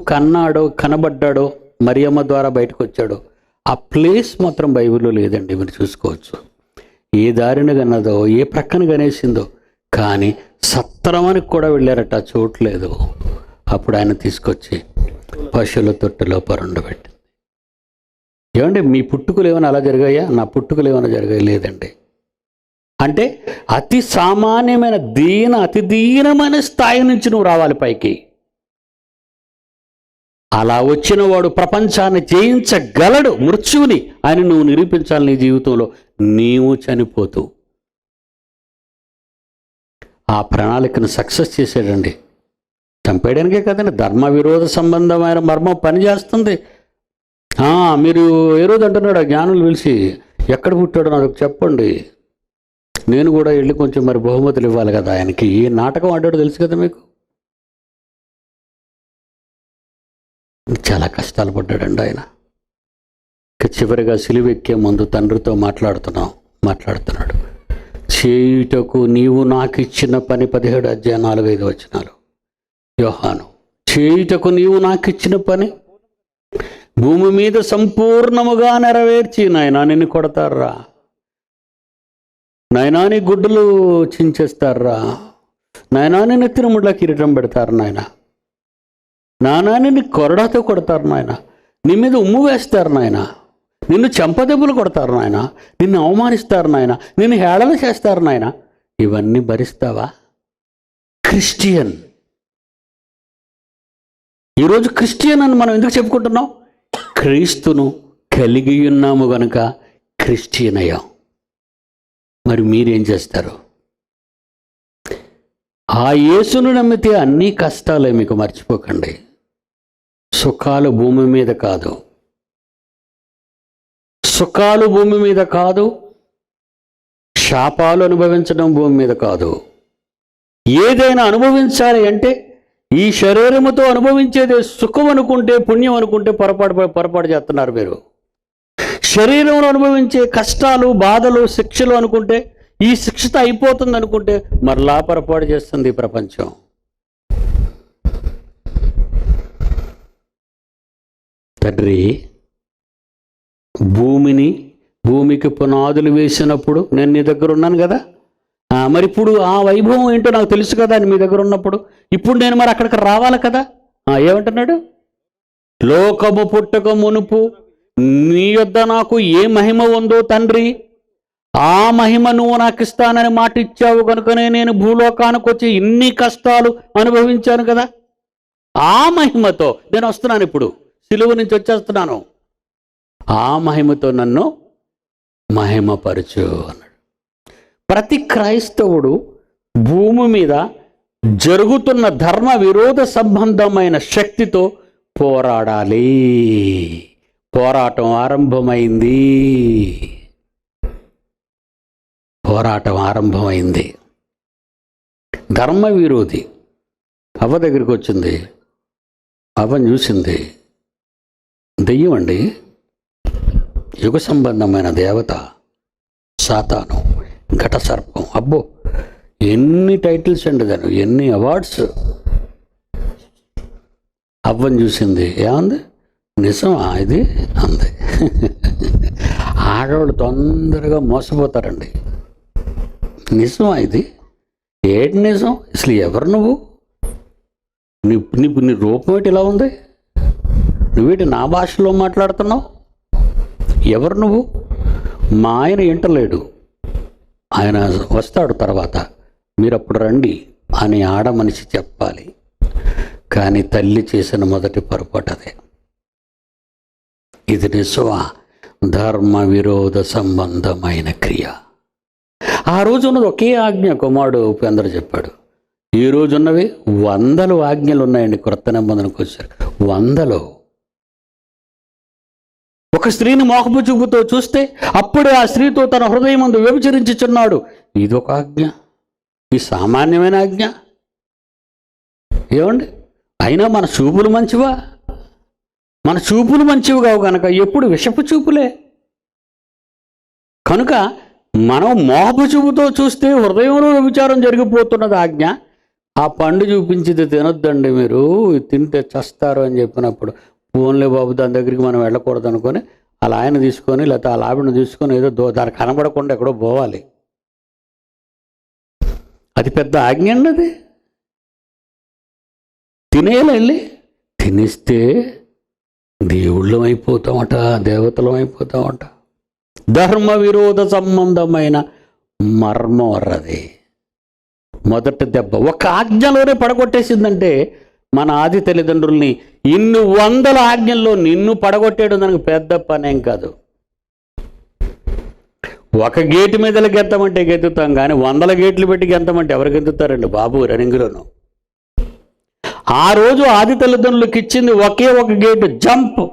కనబడ్డాడో, మరియమ్మ ద్వారా బయటకు వచ్చాడో ఆ ప్లేస్ మాత్రం బైబిల్లో లేదండి. మీరు చూసుకోవచ్చు. ఏ దారిని కన్నదో, ఏ ప్రక్కన కనేసిందో, కానీ సత్రమని కూడా వెళ్ళారట, చూడలేదు. అప్పుడు ఆయన తీసుకొచ్చి పశువుల తొట్టులో పరుండబెట్టింది. ఏమండి, మీ పుట్టుకలు ఏమైనా అలా జరిగాయా? నా పుట్టుకలు ఏమైనా జరిగాయి? లేదండి. అంటే అతి సామాన్యమైన అతి దీనమైన స్థాయి నుంచి నువ్వు రావాలి పైకి. అలా వచ్చిన వాడు ప్రపంచాన్ని జయించగలడు. మృత్యువుని ఆయన నువ్వు నిరూపించాలి నీ జీవితంలో. నీవు చనిపోతూ ఆ ప్రణాళికను సక్సెస్ చేసాడండి. చంపేయడానికే కదండి, ధర్మ విరోధ సంబంధమైన మర్మం పనిచేస్తుంది. మీరు ఏ రోజు అంటున్నాడు ఆ జ్ఞానులు పిలిచి, ఎక్కడ పుట్టాడో నాకు చెప్పండి, నేను కూడా వెళ్ళి కొంచెం మరి బహుమతులు ఇవ్వాలి కదా ఆయనకి. ఏ నాటకం ఆడాడో తెలుసు కదా మీకు. చాలా కష్టాలు పడ్డాడండి ఆయన. చివరిగా సిలువెక్కే ముందు తండ్రితో మాట్లాడుతున్నాడు. చేయుటకు నీవు నాకు ఇచ్చిన పని 17 అధ్యాయం 4-5 వచనాలు. యోహాను, చేయుటకు నీవు నాకు ఇచ్చిన పని భూమి మీద సంపూర్ణముగా నెరవేర్చి, నాయనా నిన్ను కొడతారా, నాయనా నీ గుడ్డలు చించేస్తారా, నాయనా నీ నెత్తిన ముళ్ళ కిరీటం పెడతారు నాయన, నానాని నీ కొరడాతో కొడతారు నాయన, నీ మీద ఉమ్ము వేస్తారు నాయన, నిన్ను చెంపదెబ్బలు కొడతారు నాయన, నిన్ను అవమానిస్తారు నాయన, నిన్ను హేళన చేస్తారు నాయన. ఇవన్నీ భరిస్తావా? క్రిస్టియన్. ఈరోజు క్రిస్టియన్ అని మనం ఎందుకు చెప్పుకుంటున్నాం? క్రీస్తును కలిగి ఉన్నాము గనుక క్రిస్టియన్ అయ్యాం. మరి మీరేం చేస్తారు? ఆ యేసును నమ్మితే అన్ని కష్టాలే, మీకు మర్చిపోకండి. సుఖాలు భూమి మీద కాదు, శాపాలు అనుభవించడం భూమి మీద కాదు. ఏదైనా అనుభవించాలి అంటే ఈ శరీరముతో అనుభవించేదే సుఖం అనుకుంటే, పుణ్యం అనుకుంటే పొరపాటు చేస్తున్నారు మీరు. శరీరంలో అనుభవించే కష్టాలు, బాధలు, శిక్షలు అనుకుంటే, ఈ శిక్షత అయిపోతుంది అనుకుంటే మరలా పొరపాటు చేస్తుంది ఈ ప్రపంచం. తండ్రి భూమికి పునాదులు వేసినప్పుడు నేను నీ దగ్గర ఉన్నాను కదా, మరి ఇప్పుడు ఆ వైభవం ఏంటో నాకు తెలుసు కదా అని మీ దగ్గర ఉన్నప్పుడు, ఇప్పుడు నేను మరి అక్కడికి రావాలి కదా. ఏమంటున్నాడు? లోకము పుట్టక మునుపు నీ యొద్ద నాకు ఏ మహిమ ఉందో తండ్రి, ఆ మహిమ నువ్వు నాకు ఇస్తానని మాట ఇచ్చావు కనుకనే నేను భూలోకానికి వచ్చి ఇన్ని కష్టాలు అనుభవించాను కదా. ఆ మహిమతో నేను వస్తున్నాను, ఇప్పుడు సిలువ నుంచి వచ్చేస్తున్నాను. ఆ మహిమతో నన్ను మహిమపరచు అన్నాడు. ప్రతి క్రైస్తవుడు భూమి మీద జరుగుతున్న ధర్మ విరోధ సంబంధమైన శక్తితో పోరాడాలి. పోరాటం ఆరంభమైంది. ధర్మ విరోధి అవ్వ దగ్గరికి వచ్చింది. అవ్వని చూసింది. దెయ్యం అండి, యుగ సంబంధమైన దేవత, సాతాను, ఘట సర్పం. అబ్బో, ఎన్ని టైటిల్స్ అండి దాన్ని, ఎన్ని అవార్డ్స్. అవ్వని చూసింది. ఏమంది? నిజమా ఇది అంది. ఆడవాళ్ళు తొందరగా మోసపోతారండి. నిజమా ఇది? ఏంటి నిజం? అసలు ఎవరు నువ్వు? నీ రూపం ఏంటి ఇలా ఉంది? నువ్వేంటి నా భాషలో మాట్లాడుతున్నావు? ఎవరు నువ్వు? మా ఆయన ఇంటలేడు, ఆయన వస్తాడు తర్వాత, మీరు అప్పుడు రండి అని ఆడ మనిషి చెప్పాలి. కానీ తల్లి చేసిన మొదటి పొరపాటు అదే. ఇది నిజమా? ధర్మ విరోధ సంబంధమైన క్రియ. ఆ రోజు ఉన్నది ఒకే ఆజ్ఞ. కుమారుడు ఉపేంద్ర చెప్పాడు. ఈ రోజున్నవి 100 ఆజ్ఞలు ఉన్నాయండి. క్రొత్త నిబంధనకు వచ్చారు 100. ఒక స్త్రీని మోహపు చూపుతో చూస్తే అప్పుడే ఆ స్త్రీతో తన హృదయమందు వ్యభిచరించుచున్నాడు. ఇదొక ఆజ్ఞ. ఈ సామాన్యమైన ఆజ్ఞ ఏమండి? అయినా మన చూపులు మంచివా? మన చూపులు మంచివి కావు కనుక ఎప్పుడు విషపు చూపులే. కనుక మనం మోహపు చూపుతో చూస్తే హృదయంలో వ్యభిచారం జరిగిపోతున్నది ఆజ్ఞ. ఆ పండు చూపించింది తినొద్దండి మీరు, తింటే చస్తారు అని చెప్పినప్పుడు ఫోన్లే బాబు దాని దగ్గరికి మనం వెళ్ళకూడదు అనుకొని అలా ఆయన తీసుకొని లేకపోతే ఆ ఆవిడని తీసుకొని ఏదో దానికి కనబడకుండా ఎక్కడో పోవాలి. అది పెద్ద ఆజ్ఞ అండి. అది తినేయాలి, వెళ్ళి తినేస్తే దేవుళ్ళం అయిపోతామట, దేవతలం అయిపోతామట. ధర్మ విరోధ సంబంధమైన మర్మం అర్రది. మొదటి దెబ్బ ఒక ఆజ్ఞలోనే పడగొట్టేసిందంటే మన ఆది తల్లిదండ్రుల్ని ఇన్ని వందల ఆజ్ఞల్లో నిన్ను పడగొట్టేయడం దానికి పెద్ద పనేం కాదు. ఒక గేటు మీద గెత్తమంటే గెత్తుతాం, కానీ 100 గేట్లు పెట్టి గెంతమంటే ఎవరికి గెంతుతారండి బాబు రన్నింగ్లోను. ఆ రోజు ఆది తల్లిదండ్రులకు ఇచ్చింది ఒకే ఒక గేటు, జంప్.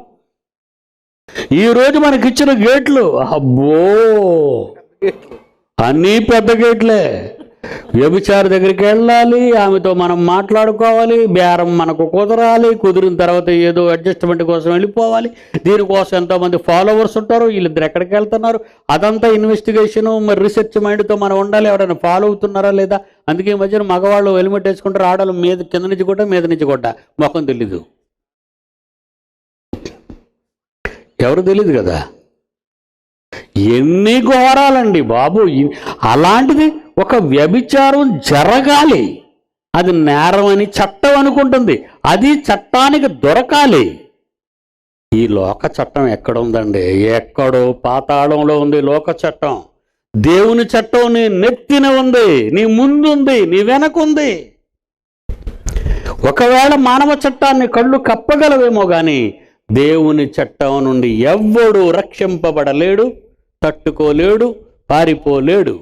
ఈరోజు మనకిచ్చిన గేట్లు అబ్బో అన్నీ పెద్ద గేట్లే. వ్యభిచారి దగ్గరికి వెళ్ళాలి, ఆమెతో మనం మాట్లాడుకోవాలి, బేరం మనకు కుదరాలి, కుదిరిన తర్వాత ఏదో అడ్జస్ట్మెంట్ కోసం వెళ్ళిపోవాలి. దీనికోసం ఎంతోమంది ఫాలోవర్స్ ఉంటారు, వీళ్ళిద్దరు ఎక్కడికి వెళ్తున్నారు, అదంతా ఇన్వెస్టిగేషను, మరి రీసెర్చ్ మైండ్తో మనం ఉండాలి. ఎవరైనా ఫాలో అవుతున్నారా లేదా. అందుకే ఈ మధ్యన మగవాళ్ళు హెల్మెట్ వేసుకుంటారు, ఆడవాళ్ళు మీద కింద నుంచి కొట్ట మీద నుంచి కొట్ట, మొఖం తెలీదు, ఎవరు తెలీదు కదా. ఎన్ని ఘోరాలండి బాబు. అలాంటిది ఒక వ్యభిచారం జరగాలి, అది నేరం అని చట్టం అనుకుంటుంది, అది చట్టానికి దొరకాలి. ఈ లోక చట్టం ఎక్కడ ఉందండి? ఎక్కడో పాతాళంలో ఉంది లోక చట్టం. దేవుని చట్టం నీ నెత్తిన ఉంది, నీ ముందుంది, నీ వెనకుంది. ఒకవేళ మానవ చట్టాన్ని కళ్ళు కప్పగలవేమో కానీ దేవుని చట్టం నుండి ఎవ్వడూ రక్షింపబడలేడు, తట్టుకోలేడు, పారిపోలేడు.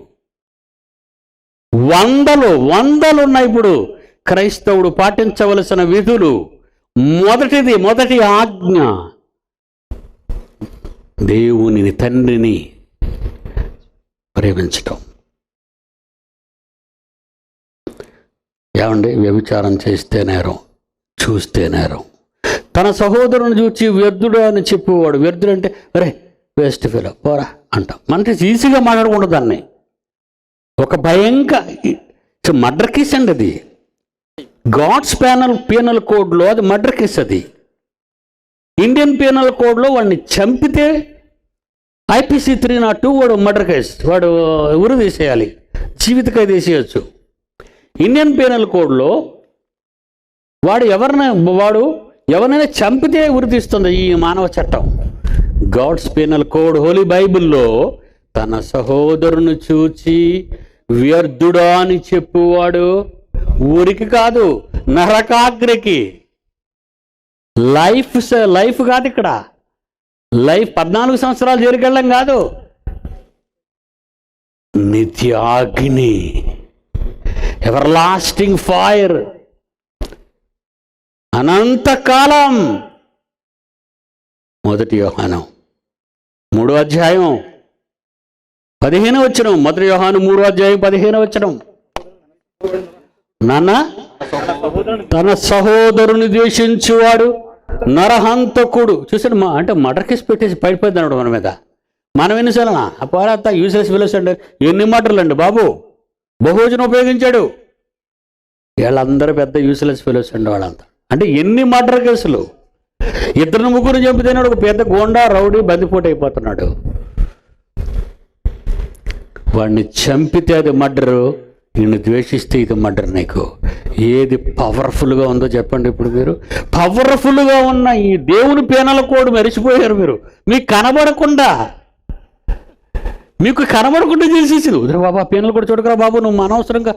వందలు ఉన్నాయి ఇప్పుడు క్రైస్తవుడు పాటించవలసిన విధులు. మొదటి ఆజ్ఞ దేవుని తండ్రిని ప్రేమించటం. ఏమండి, వ్యభిచారం చేస్తే నేరం, చూస్తే నేరం. తన సహోదరుని చూచి వ్యర్థుడు అని చెప్పేవాడు. వ్యర్థుడు అంటే అరే వేస్ట్ ఫెలో పోరా అంటాం. మనకి ఈజీగా మాట్లాడకూడదు దాన్ని. ఒక భయంకర మర్డర్ కేసు అండి అది. గాడ్స్ పీనల్ కోడ్లో అది మర్డర్ కేసు. అది ఇండియన్ పీనల్ కోడ్లో వాడిని చంపితే IPC 302 వాడు మర్డర్ కేసు, వాడు ఉరి తీసేయాలి, జీవిత ఖైదు తీసేయచ్చు. ఇండియన్ పీనల్ కోడ్లో వాడు ఎవరినైనా చంపితే ఉరి తీస్తుంది ఈ మానవ చట్టం. గాడ్స్ పీనల్ కోడ్ హోలీ బైబిల్లో తన సహోదరుని చూచి వ్యర్థుడా అని చెప్పువాడు ఊరికి కాదు నరకాగ్రికి. లైఫ్ కాదు ఇక్కడ. లైఫ్ 14 సంవత్సరాలు జైలుకెళ్ళం కాదు, నిత్యాగ్ని, ఎవర్ లాస్టింగ్ ఫైర్, అనంతకాలం. 1 యోహాను 3వ అధ్యాయం 15వ వచనం. 1 యోహాను 3వ అధ్యాయం 15వ వచనం. నాన్న, తన సహోదరుని ద్వేషించువాడు నరహంతకుడు. చూసాడు అంటే మర్డర్ కేసు పెట్టేసి పడిపోయింది అన్నాడు మన మీద. మనం ఎన్నిసార్లు అపారంతా యూస్లెస్ ఫెలోస్ అండి. ఎన్ని మర్డర్లు అండి బాబు. బహువచనం ఉపయోగించాడు. వీళ్ళందరూ పెద్ద యూస్లెస్ ఫెలోస్ అండి వాళ్ళంతా. అంటే ఎన్ని మర్డర్ కేసులు. 2-3 చంపితేనాడు ఒక పెద్ద గోండా రౌడీ బందిపోటు అయిపోతున్నాడు. వాడిని చంపితే అది మర్డరు, నిన్ను ద్వేషిస్తే ఇది మర్డర్. నీకు ఏది పవర్ఫుల్గా ఉందో చెప్పండి. ఇప్పుడు మీరు పవర్ఫుల్గా ఉన్న ఈ దేవుని పీనల కోడ్ మరిచిపోయారు మీరు. మీకు కనబడకుండా చేసేసి బాబా పీనలు కూడా చూడకరా బాబు, నువ్వు అనవసరంగా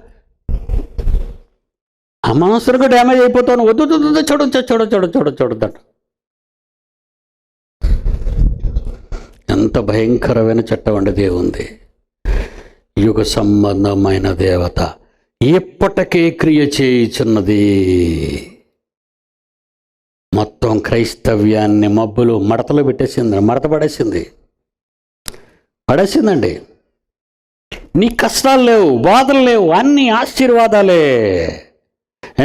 డ్యామేజ్ అయిపోతావు, వద్దు చూడొద్దంట. ఎంత భయంకరమైన చట్టం అండి దేవుంది. యుగ సంబంధమైన దేవత ఎప్పటికే క్రియ చేయుచున్నది. మొత్తం క్రైస్తవ్యాన్ని మబ్బులు మడతలో పడేసిందండి. నీ కష్టాలు లేవు, బాధలు లేవు, అన్ని ఆశీర్వాదాలే.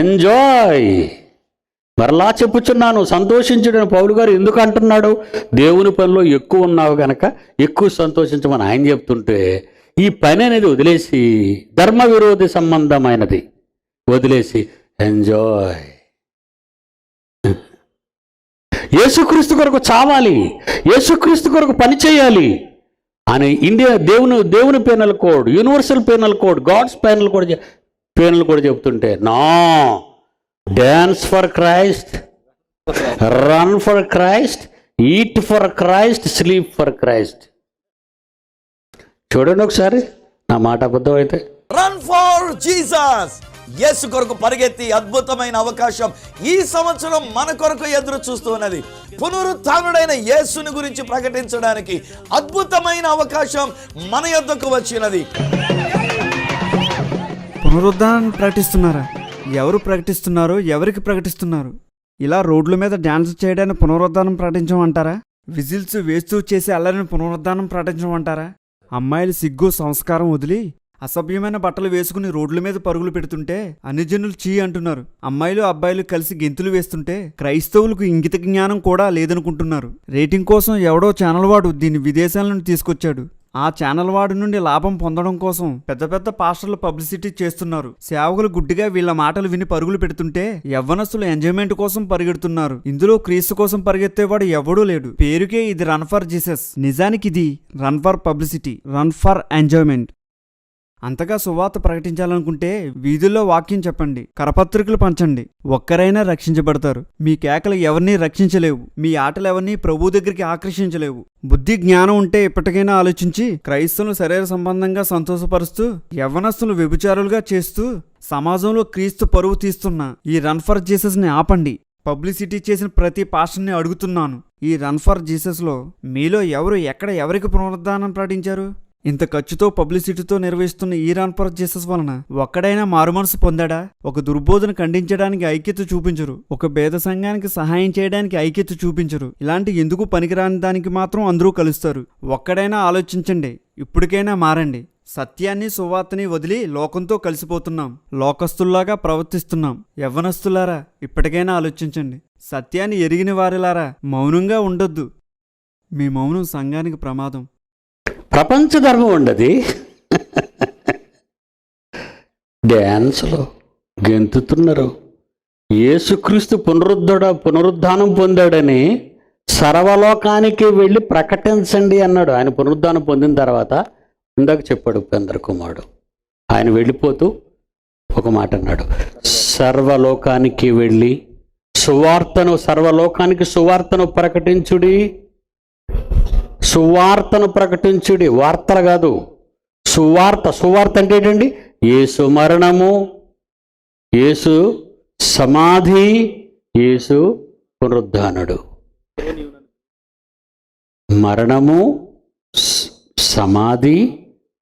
ఎంజాయ్. మరలా చెప్పుచున్నాను, సంతోషించుడని పౌలు గారు ఎందుకు అంటున్నాడు? దేవుని పనిలో ఎక్కువ ఉన్నావు గనక ఎక్కువ సంతోషించమని ఆయన చెప్తుంటే ఈ పని అనేది వదిలేసి, ధర్మ విరోధి సంబంధమైనది వదిలేసి ఎంజాయ్. యేసుక్రీస్తు కొరకు చావాలి, యేసుక్రీస్తు కొరకు పని చేయాలి అని ఇండియా దేవుని penal code, universal penal code, God's penal కూడా చెప్తుంటే, నా dance for Christ, run for Christ, eat for Christ, sleep for Christ. చూడండి ఒకసారి, నా మాట అబద్ధం అయితే. రన్ ఫర్ జీసస్, యేసు కొరకు పరిగెత్తి అద్భుతమైన అవకాశం ఈ సంవత్సరం మన కొరకు ఎదురు చూస్తూ ఉన్నది. పునరుత్థానుడైన యేసుని గురించి ప్రకటించడానికి అద్భుతమైన అవకాశం మన యొద్దకు వచ్చినది. పునరుద్ధానం ప్రకటిస్తున్నారా? ఎవరు ప్రకటిస్తున్నారు? ఎవరికి ప్రకటిస్తున్నారు? ఇలా రోడ్ల మీద డాన్స్ చేయడానికి పునరుద్ధానం ప్రకటించమంటారా? విజిల్స్ వేస్తూ చేసే అల్లరిని పునరుద్ధానం ప్రకటించమంటారా? అమ్మాయిలు సిగ్గు సంస్కారం వదిలి అసభ్యమైన బట్టలు వేసుకుని రోడ్ల మీద పరుగులు పెడుతుంటే అన్ని జనులు చీ అంటున్నారు. అమ్మాయిలు అబ్బాయిలు కలిసి గెంతులు వేస్తుంటే క్రైస్తవులకు ఇంగిత జ్ఞానం కూడా లేదనుకుంటున్నారు. రేటింగ్ కోసం ఎవడో ఛానల్ వాడు దీన్ని విదేశాల నుండి తీసుకొచ్చాడు. ఆ ఛానల్ వాడి నుండి లాభం పొందడం కోసం పెద్ద పెద్ద పాస్టర్లు పబ్లిసిటీ చేస్తున్నారు. సేవకులు గుడ్డిగా వీళ్ళ మాటలు విని పరుగులు పెడుతుంటే యవ్వనస్తులు ఎంజాయ్మెంట్ కోసం పరిగెడుతున్నారు. ఇందులో క్రీస్తు కోసం పరిగెత్తేవాడు ఎవడూ లేడు. పేరుకే ఇది రన్ ఫర్ జీసస్, నిజానికి ఇది run for publicity, run for enjoyment. అంతగా సువార్త ప్రకటించాలనుకుంటే వీధుల్లో వాక్యం చెప్పండి, కరపత్రికలు పంచండి. ఒక్కరైనా రక్షించబడతారు. మీ కేకలు ఎవరినీ రక్షించలేవు. మీ ఆటలు ఎవరినీ ప్రభు దగ్గరికి ఆకర్షించలేవు. బుద్ధి జ్ఞానం ఉంటే ఇప్పటికైనా ఆలోచించి క్రైస్తవులు శరీర సంబంధంగా సంతోషపరుస్తూ యవ్వనస్తులు వ్యభిచారులుగా చేస్తూ సమాజంలో క్రీస్తు పరువు తీస్తున్న ఈ రన్ ఫర్ జీసస్ని ఆపండి. పబ్లిసిటీ చేసిన ప్రతి పాస్టర్ని అడుగుతున్నాను, ఈ రన్ ఫర్ జీసస్లో మీలో ఎవరు ఎక్కడ ఎవరికి పునరుద్ధానం ప్రకటించారు? ఇంత ఖర్చుతో పబ్లిసిటీతో నిర్వహిస్తున్న ఈ రన్ ఫర్ జీసస్ వలన ఒక్కడైనా మారుమనసు పొందాడా? ఒక దుర్బోధన ఖండించడానికి ఐక్యత చూపించరు. ఒక భేద సంఘానికి సహాయం చేయడానికి ఐక్యత చూపించరు. ఇలాంటి ఎందుకు పనికిరాని దానికి మాత్రం అందరూ కలుస్తారు. ఒక్కడైనా ఆలోచించండి, ఇప్పటికైనా మారండి. సత్యాన్ని సువార్తని వదిలి లోకంతో కలిసిపోతున్నాం. లోకస్తుల్లాగా ప్రవర్తిస్తున్నాం. యవ్వనస్తులారా, ఇప్పటికైనా ఆలోచించండి. సత్యాన్ని ఎరిగిన వారిలారా, మౌనంగా ఉండొద్దు. మీ మౌనం సంఘానికి ప్రమాదం. ప్రపంచ ధర్మం ఉండది. డ్యాన్స్లో గెంతుతున్నారు. యేసుక్రీస్తు పునరుద్ధానం పొందాడని సర్వలోకానికి వెళ్ళి ప్రకటించండి అన్నాడు. ఆయన పునరుద్ధానం పొందిన తర్వాత ఇందాక చెప్పాడు ఉపేంద్ర కుమారుడు, ఆయన వెళ్ళిపోతూ ఒక మాట అన్నాడు, సర్వలోకానికి వెళ్ళి సర్వలోకానికి సువార్తను ప్రకటించుడి. సువార్తను ప్రకటించుడి, వార్తలు కాదు, సువార్త. సువార్త అంటే ఏంటండి? యేసు మరణము, యేసు సమాధి, యేసు పునరుద్ధానుడు. మరణము, సమాధి,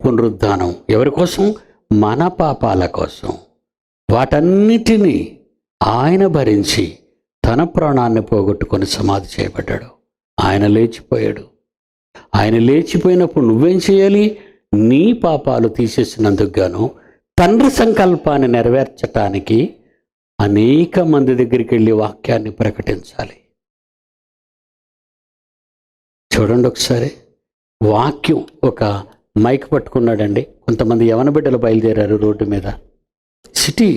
పునరుద్ధానం ఎవరి కోసం? మన పాపాల కోసం. వాటన్నిటినీ ఆయన భరించి తన ప్రాణాన్ని పోగొట్టుకొని సమాధి చేయబడ్డాడు. ఆయన లేచిపోయాడు. ఆయన లేచిపోయినప్పుడు నువ్వేం చేయాలి? నీ పాపాలు తీసేసినందుకు గాను తండ్రి సంకల్పాన్ని నెరవేర్చటానికి అనేక మంది దగ్గరికి వెళ్ళి వాక్యాన్ని ప్రకటించాలి. చూడండి ఒకసారి, వాక్యం ఒక మైక్ పట్టుకున్నాడండి. కొంతమంది యవన బిడ్డలు బయలుదేరారు రోడ్డు మీద. సిటీ,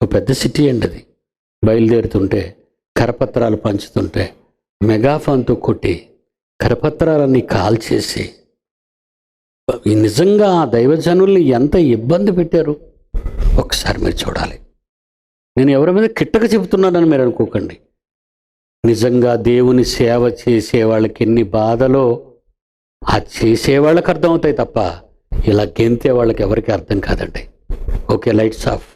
ఒక పెద్ద సిటీ అండి అది. బయలుదేరుతుంటే కరపత్రాలు పంచుతుంటే మెగాఫోన్తో కొట్టి కరపత్రాలన్నీ కాల్చేసి నిజంగా ఆ దైవజనుల్ని ఎంత ఇబ్బంది పెట్టారు ఒకసారి మీరు చూడాలి. నేను ఎవరి మీద కిట్టక చెబుతున్నానని మీరు అనుకోకండి. నిజంగా దేవుని సేవ చేసే వాళ్ళకి ఎన్ని బాధలో ఆ చేసేవాళ్ళకి అర్థమవుతాయి తప్ప ఇలా గెంతే వాళ్ళకి ఎవరికి అర్థం కాదండి. Okay, lights off.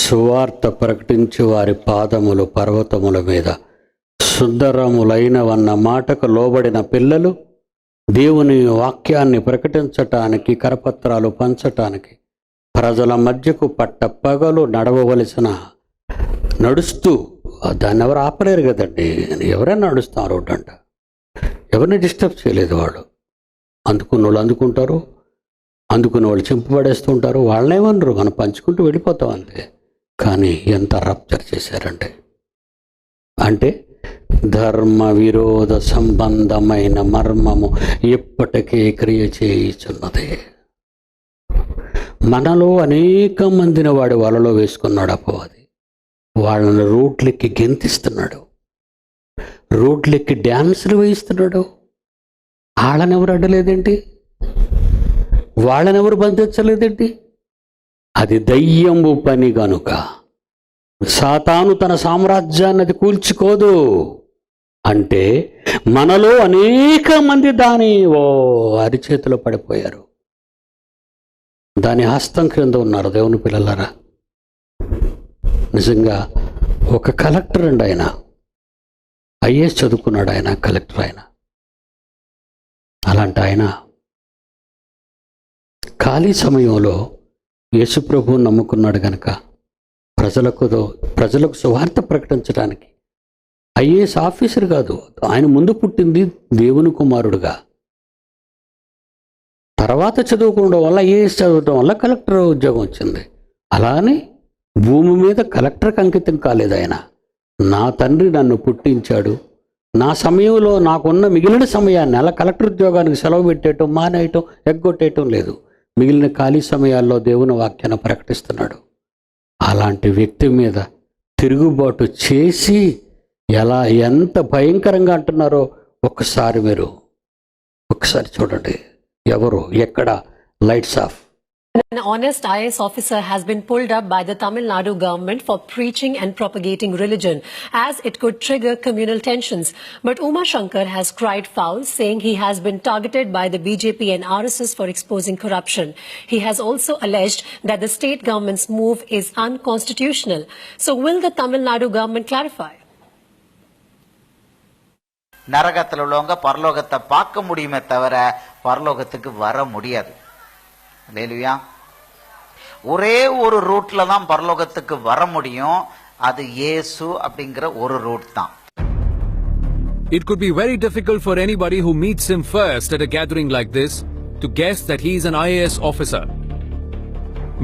సువార్త ప్రకటించి వారి పాదములు పర్వతముల మీద సుందరములైనవన్న మాటకు లోబడిన పిల్లలు దేవుని వాక్యాన్ని ప్రకటించటానికి, కరపత్రాలు పంచటానికి ప్రజల మధ్యకు పట్టపగలు నడుస్తూ దాన్ని ఎవరు ఆపలేరు కదండి. ఎవరైనా నడుస్తాం రోడ్డు అంట, ఎవరిని డిస్టర్బ్ చేయలేదు. వాళ్ళు అందుకున్న వాళ్ళు అందుకుంటారు, అందుకున్న వాళ్ళు చింపబడేస్తుంటారు. వాళ్ళనేమన్నారు, మనం పంచుకుంటూ వెళ్ళిపోతాం అంతే. కానీ ఎంత రప్చర్ చేశారంటే, అంటే ధర్మ విరోధ సంబంధమైన మర్మము ఇప్పటికే క్రియ చేయుచున్నది. మనలో అనేక మందిని వాడి వలలో వేసుకున్నాడు అపవాది. వాళ్ళని రోడ్లెక్కి గెంతిస్తున్నాడు, రోడ్లెక్కి డ్యాన్సులు వేయిస్తున్నాడు. వాళ్ళనెవరు అడ్డలేదేంటి, వాళ్ళనెవరు బంధించలేదేంటి? అది దయ్యము పని గనుక సాతాను తన సామ్రాజ్యాన్ని అది కూల్చుకోదు. అంటే మనలో అనేక మంది దాని అరిచేతిలో పడిపోయారు, దాని హస్తం క్రింద ఉన్నారు. దేవుని పిల్లలారా, నిజంగా ఒక కలెక్టర్ అండి, ఆయన ఐఏఎస్ చదువుకున్నాడు, ఆయన కలెక్టర్. ఆయన అలాంటి ఆయన ఖాళీ సమయంలో యేసుప్రభువుని నమ్ముకున్నాడు కనుక ప్రజలకు సువార్త ప్రకటించడానికి ఐఏఎస్ ఆఫీసర్ కాదు, ఆయన ముందు పుట్టింది దేవుని కుమారుడుగా. తర్వాత చదువుకోవడం వల్ల, ఐఏఎస్ చదవడం వల్ల కలెక్టర్ ఉద్యోగం వచ్చింది. అలానే భూమి మీద కలెక్టర్కి అంకితం కాలేదు ఆయన. నా తండ్రి నన్ను పుట్టించాడు, నా సమయంలో నాకున్న మిగిలిన సమయాన్ని అలా కలెక్టర్ ఉద్యోగానికి సెలవు పెట్టేయటం, మానేయటం, ఎగ్గొట్టేయటం లేదు. మిగిలిన ఖాళీ సమయాల్లో దేవుని వాక్యాన్ని ప్రకటిస్తున్నాడు. అలాంటి వ్యక్తి మీద తిరుగుబాటు చేసి ఎంత భయంకరంగా అంటున్నారో ఒక్కసారి చూడండి. ఎవరు, ఎక్కడ? Lights off. An honest IAS officer has been pulled up by the Tamil Nadu government for preaching and propagating religion, as it could trigger communal tensions. But Uma Shankar has cried foul, saying he has been targeted by the BJP and RSS for exposing corruption. He has also alleged that the state government's move is unconstitutional. So will the Tamil Nadu government clarify? நரகத்தில் உள்ளவங்க பரலோகத்தை பார்க்க முடியுமே தவிர பரலோகத்துக்கு வர முடியாது. அல்லேலூயா. ஒரே ஒரு ரூட்ல தான் பரலோகத்துக்கு வர முடியும், அது இயேசு அப்படிங்கிற ஒரு ரூட் தான். It could be very difficult for anybody who meets him first at a gathering like this to guess that he is an IAS officer.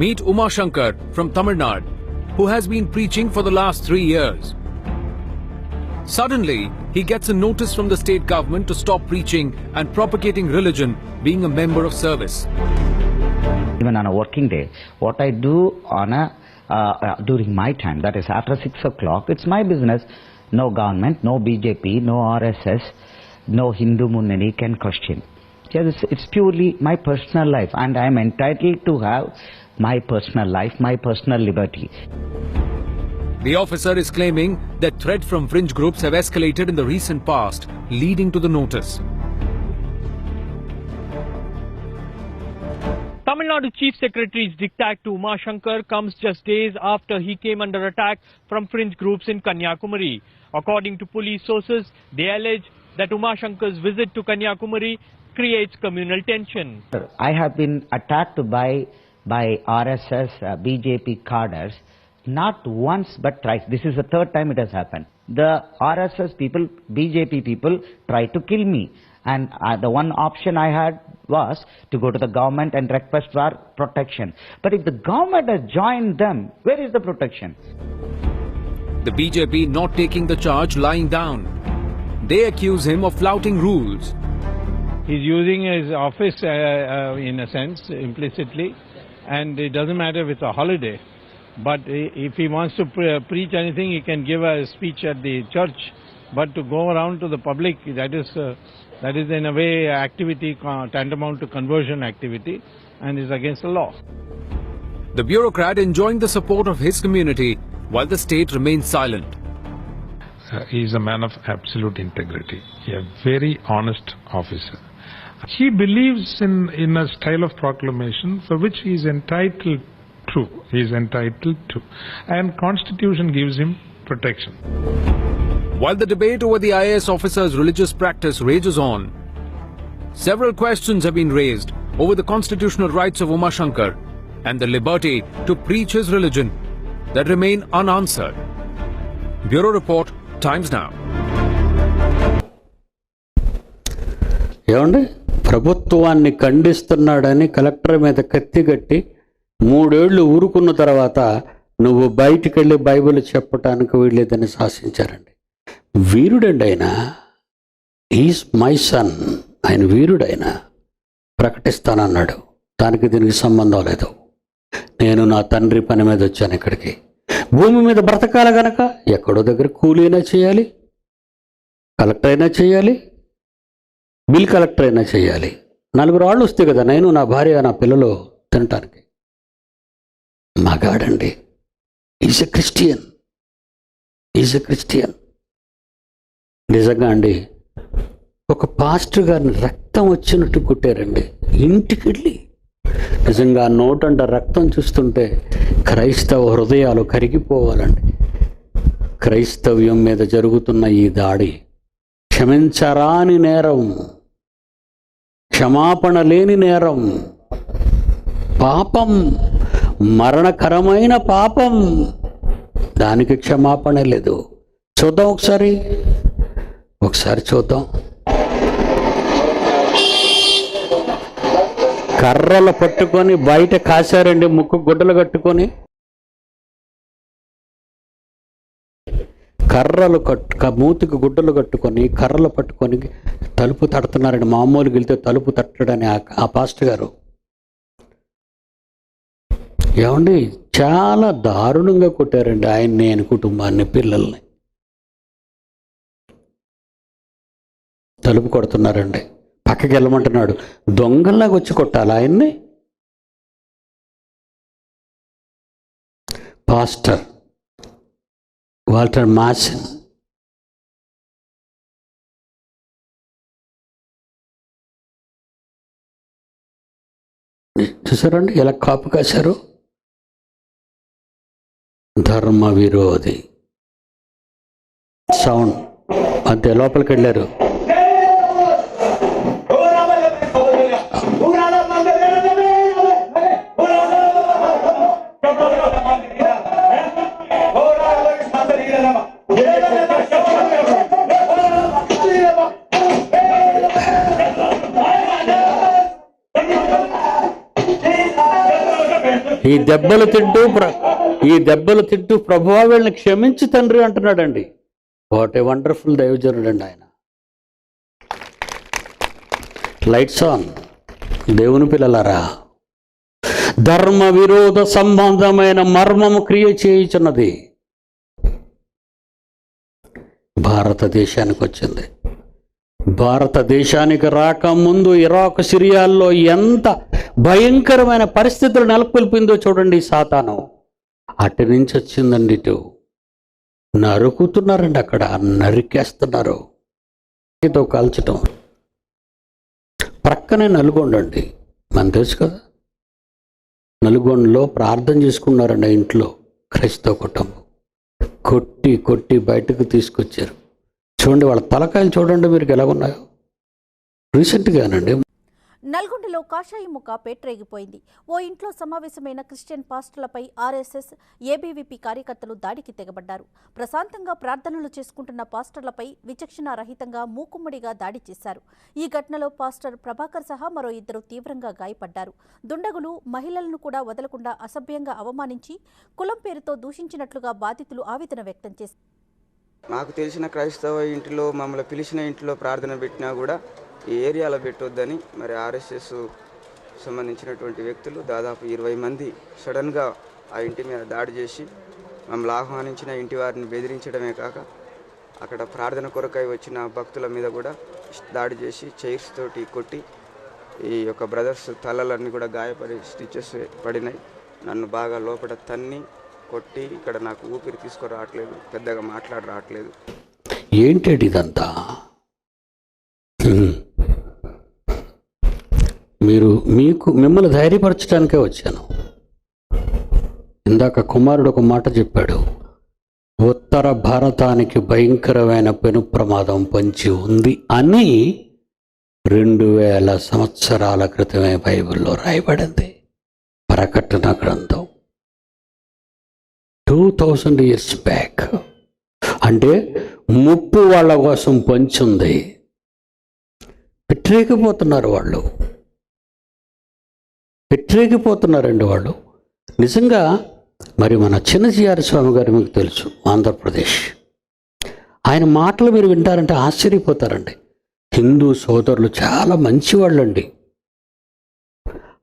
Meet Uma Shankar from Tamil Nadu, who has been preaching for the last 3 years. Suddenly, he gets a notice from the state government to stop preaching and propagating religion, being a member of service. Even on a working day, what I do on during my time, that is after 6 o'clock, it's my business. No government, no BJP, no RSS, no Hindu Munnani can question. It's purely my personal life, and I am entitled to have my personal life, my personal liberty. The officer is claiming that threats from fringe groups have escalated in the recent past, leading to the notice. Tamil Nadu Chief Secretary's diktat to Uma Shankar comes just days after he came under attack from fringe groups in Kanyakumari. According to police sources, they allege that Uma Shankar's visit to Kanyakumari creates communal tension. I have been attacked by RSS, BJP cadres, not once but twice. This is the third time it has happened. The RSS people, BJP people tried to kill me. And the one option I had was to go to the government and request for protection. But if the government has joined them, where is the protection? The BJP not taking the charge lying down. They accuse him of flouting rules. He's using his office in a sense implicitly, and it doesn't matter if it's a holiday. But if he wants to preach anything, he can give a speech at the church. But to go around to the public, that is in a way activity tantamount to conversion activity, and is against the law. The bureaucrat enjoying the support of his community while the state remains silent. He is a man of absolute integrity, a very honest officer. He believes in a style of proclamation for which he is entitled to. He is entitled to, and Constitution gives him protection. While the debate over the IAS officer's religious practice rages on, several questions have been raised over the constitutional rights of Uma Shankar and the liberty to preach his religion that remain unanswered. Bureau Report, Times Now. ఏమండి, ప్రభుత్వాన్ని ఖండిస్తున్నాడని కలెక్టర్ మీద కత్తిగట్టి 3 ఏళ్ళు ఊరుకున్న తర్వాత నువ్వు బయటికి వెళ్ళి బైబిల్ చెప్పటానికి వీళ్ళేదని శాసించారండి. వీరుడండి ఆయన. Is my son. ఆయన వీరుడైన ప్రకటిస్తానన్నాడు. దానికి దీనికి సంబంధం లేదు. నేను నా తండ్రి పని మీద వచ్చాను ఇక్కడికి. భూమి మీద బ్రతకాల గనక ఎక్కడో దగ్గర కూలీనా చేయాలి, కలెక్టర్ అయినా చేయాలి, బిల్ కలెక్టర్ అయినా చేయాలి. 4 రాళ్ళు వస్తే కదా నేను, నా భార్య, నా పిల్లలు తినటానికి. మగాడండి. Is a Christian. Is a Christian. నిజంగా అండి, ఒక పాస్టర్ గారిని రక్తం వచ్చినట్టు కొట్టారండి ఇంటికి వెళ్ళి. నిజంగా నోటంట రక్తం చూస్తుంటే క్రైస్తవ హృదయాలు కరిగిపోవాలండి. క్రైస్తవ్యం మీద జరుగుతున్న ఈ దాడి క్షమించరాని నేరం, క్షమాపణ లేని నేరం, పాపం, మరణకరమైన పాపం. దానికి క్షమాపణ లేదు. చూద్దాం ఒకసారి చూద్దాం. కర్రలు పట్టుకొని బయట కాశారండి, ముక్కు గుడ్డలు కట్టుకొని. మూతికి గుడ్డలు కట్టుకొని కర్రలు పట్టుకొని తలుపు తడుతున్నారండి. మామూలుగా వెళ్తే తలుపు తట్టడని ఆ పాస్టర్ గారు. ఏమండి, చాలా దారుణంగా కొట్టారండి ఆయన్ని, ఆయన కుటుంబాన్ని, పిల్లల్ని. తలుపు కొడుతున్నారండి, పక్కకి వెళ్ళమంటున్నాడు. దొంగల్లాగా వచ్చి కొట్టాలి ఆయన్ని. పాస్టర్ వాల్టర్ మాసిన్ చూసారండి ఎలా కాపు కాశారు. ధర్మ విరోధి. సౌండ్ అంతే, లోపలికి వెళ్ళారు. ఈ దెబ్బలు తింటూ ప్రభువా వీళ్ళని క్షమించి తండ్రి అంటున్నాడండి. వాట్ ఏ వండర్ఫుల్ దైవజనుడు అండి ఆయన. Lights on. దేవుని పిల్లలారా, ధర్మ విరోధ సంబంధమైన మర్మము క్రియ చేయుచున్నది. భారతదేశానికి వచ్చింది. భారతదేశానికి రాకముందు ఇరాక్, సిరియాల్లో ఎంత భయంకరమైన పరిస్థితులు నెలకొల్పిందో చూడండి సాతాను. అటు నుంచి వచ్చిందండి ఇటు. నరుకుతున్నారండి, అక్కడ నరికేస్తున్నారు, తో కాల్చటం. ప్రక్కనే నల్గొండ అండి, మన తెలుసు కదా, నల్గొండలో ప్రార్థన చేసుకున్నారండి ఆ ఇంట్లో క్రైస్తవ కుటుంబం. కొట్టి కొట్టి బయటకు తీసుకొచ్చారు. చూడండి వాళ్ళ తలకాయలు చూడండి మీరు ఎలాగున్నాయో. రీసెంట్గానండి నల్గొండలో కాషాయి ముక్క పేట్రేగిపోయింది. ఓ ఇంట్లో సమావేశమైన క్రిస్టియన్ పాస్టర్లపై ఆర్ఎస్ఎస్, ఏబీవీపీ కార్యకర్తలు దాడికి తెగబడ్డారు. ప్రశాంతంగా ప్రార్థనలు చేసుకుంటున్న పాస్టర్లపై విచక్షణారహితంగా మూకుమ్మడిగా దాడి చేశారు. ఈ ఘటనలో పాస్టర్ ప్రభాకర్ సహా మరో 2 తీవ్రంగా గాయపడ్డారు. దుండగులు మహిళలను కూడా వదలకుండా అసభ్యంగా అవమానించి కులం పేరుతో దూషించినట్లుగా బాధితులు ఆవేదన వ్యక్తం చేశారు. మాకు తెలిసిన క్రైస్తవ ఇంటిలో మమ్మల్ని పిలిచిన ఇంట్లో ప్రార్థన పెట్టినా కూడా ఈ ఏరియాలో పెట్టొద్దని మరి ఆర్ఎస్ఎస్ సంబంధించినటువంటి వ్యక్తులు దాదాపు 20 మంది సడన్గా ఆ ఇంటి మీద దాడి చేసి మమ్మల్ని ఆహ్వానించిన ఇంటి వారిని బెదిరించడమే కాక అక్కడ ప్రార్థన కొరకై వచ్చిన భక్తుల మీద కూడా దాడి చేసి చైర్స్ తోటి కొట్టి ఈ యొక్క బ్రదర్స్ తలలన్నీ కూడా గాయపడి స్టిచెస్ పడినాయి. నన్ను బాగా లోపల తన్ని కొట్టి ఇక్కడ నాకు ఊపిరి తీసుకురావట్లేదు, పెద్దగా రావట్లేదు. ఏంటండి ఇదంతా? మిమ్మల్ని ధైర్యపరచడానికే వచ్చాను. ఇందాక కుమారుడు ఒక మాట చెప్పాడు, ఉత్తర భారతానికి భయంకరమైన పెను ప్రమాదం పొంచి ఉంది అని 2000 సంవత్సరాల క్రితమే బైబిల్లో రాయబడింది. ప్రకటన గ్రంథం 2000 years బ్యాక్. అంటే ముప్పు వాళ్ళ కోసం పొంచుంది. పెట్టరేగిపోతున్నారండి వాళ్ళు నిజంగా. మరి మన చిన్నజీఆర్ స్వామి గారు మీకు తెలుసు, ఆంధ్రప్రదేశ్. ఆయన మాటలు మీరు వింటారంటే ఆశ్చర్యపోతారండి. హిందూ సోదరులు చాలా మంచివాళ్ళండి,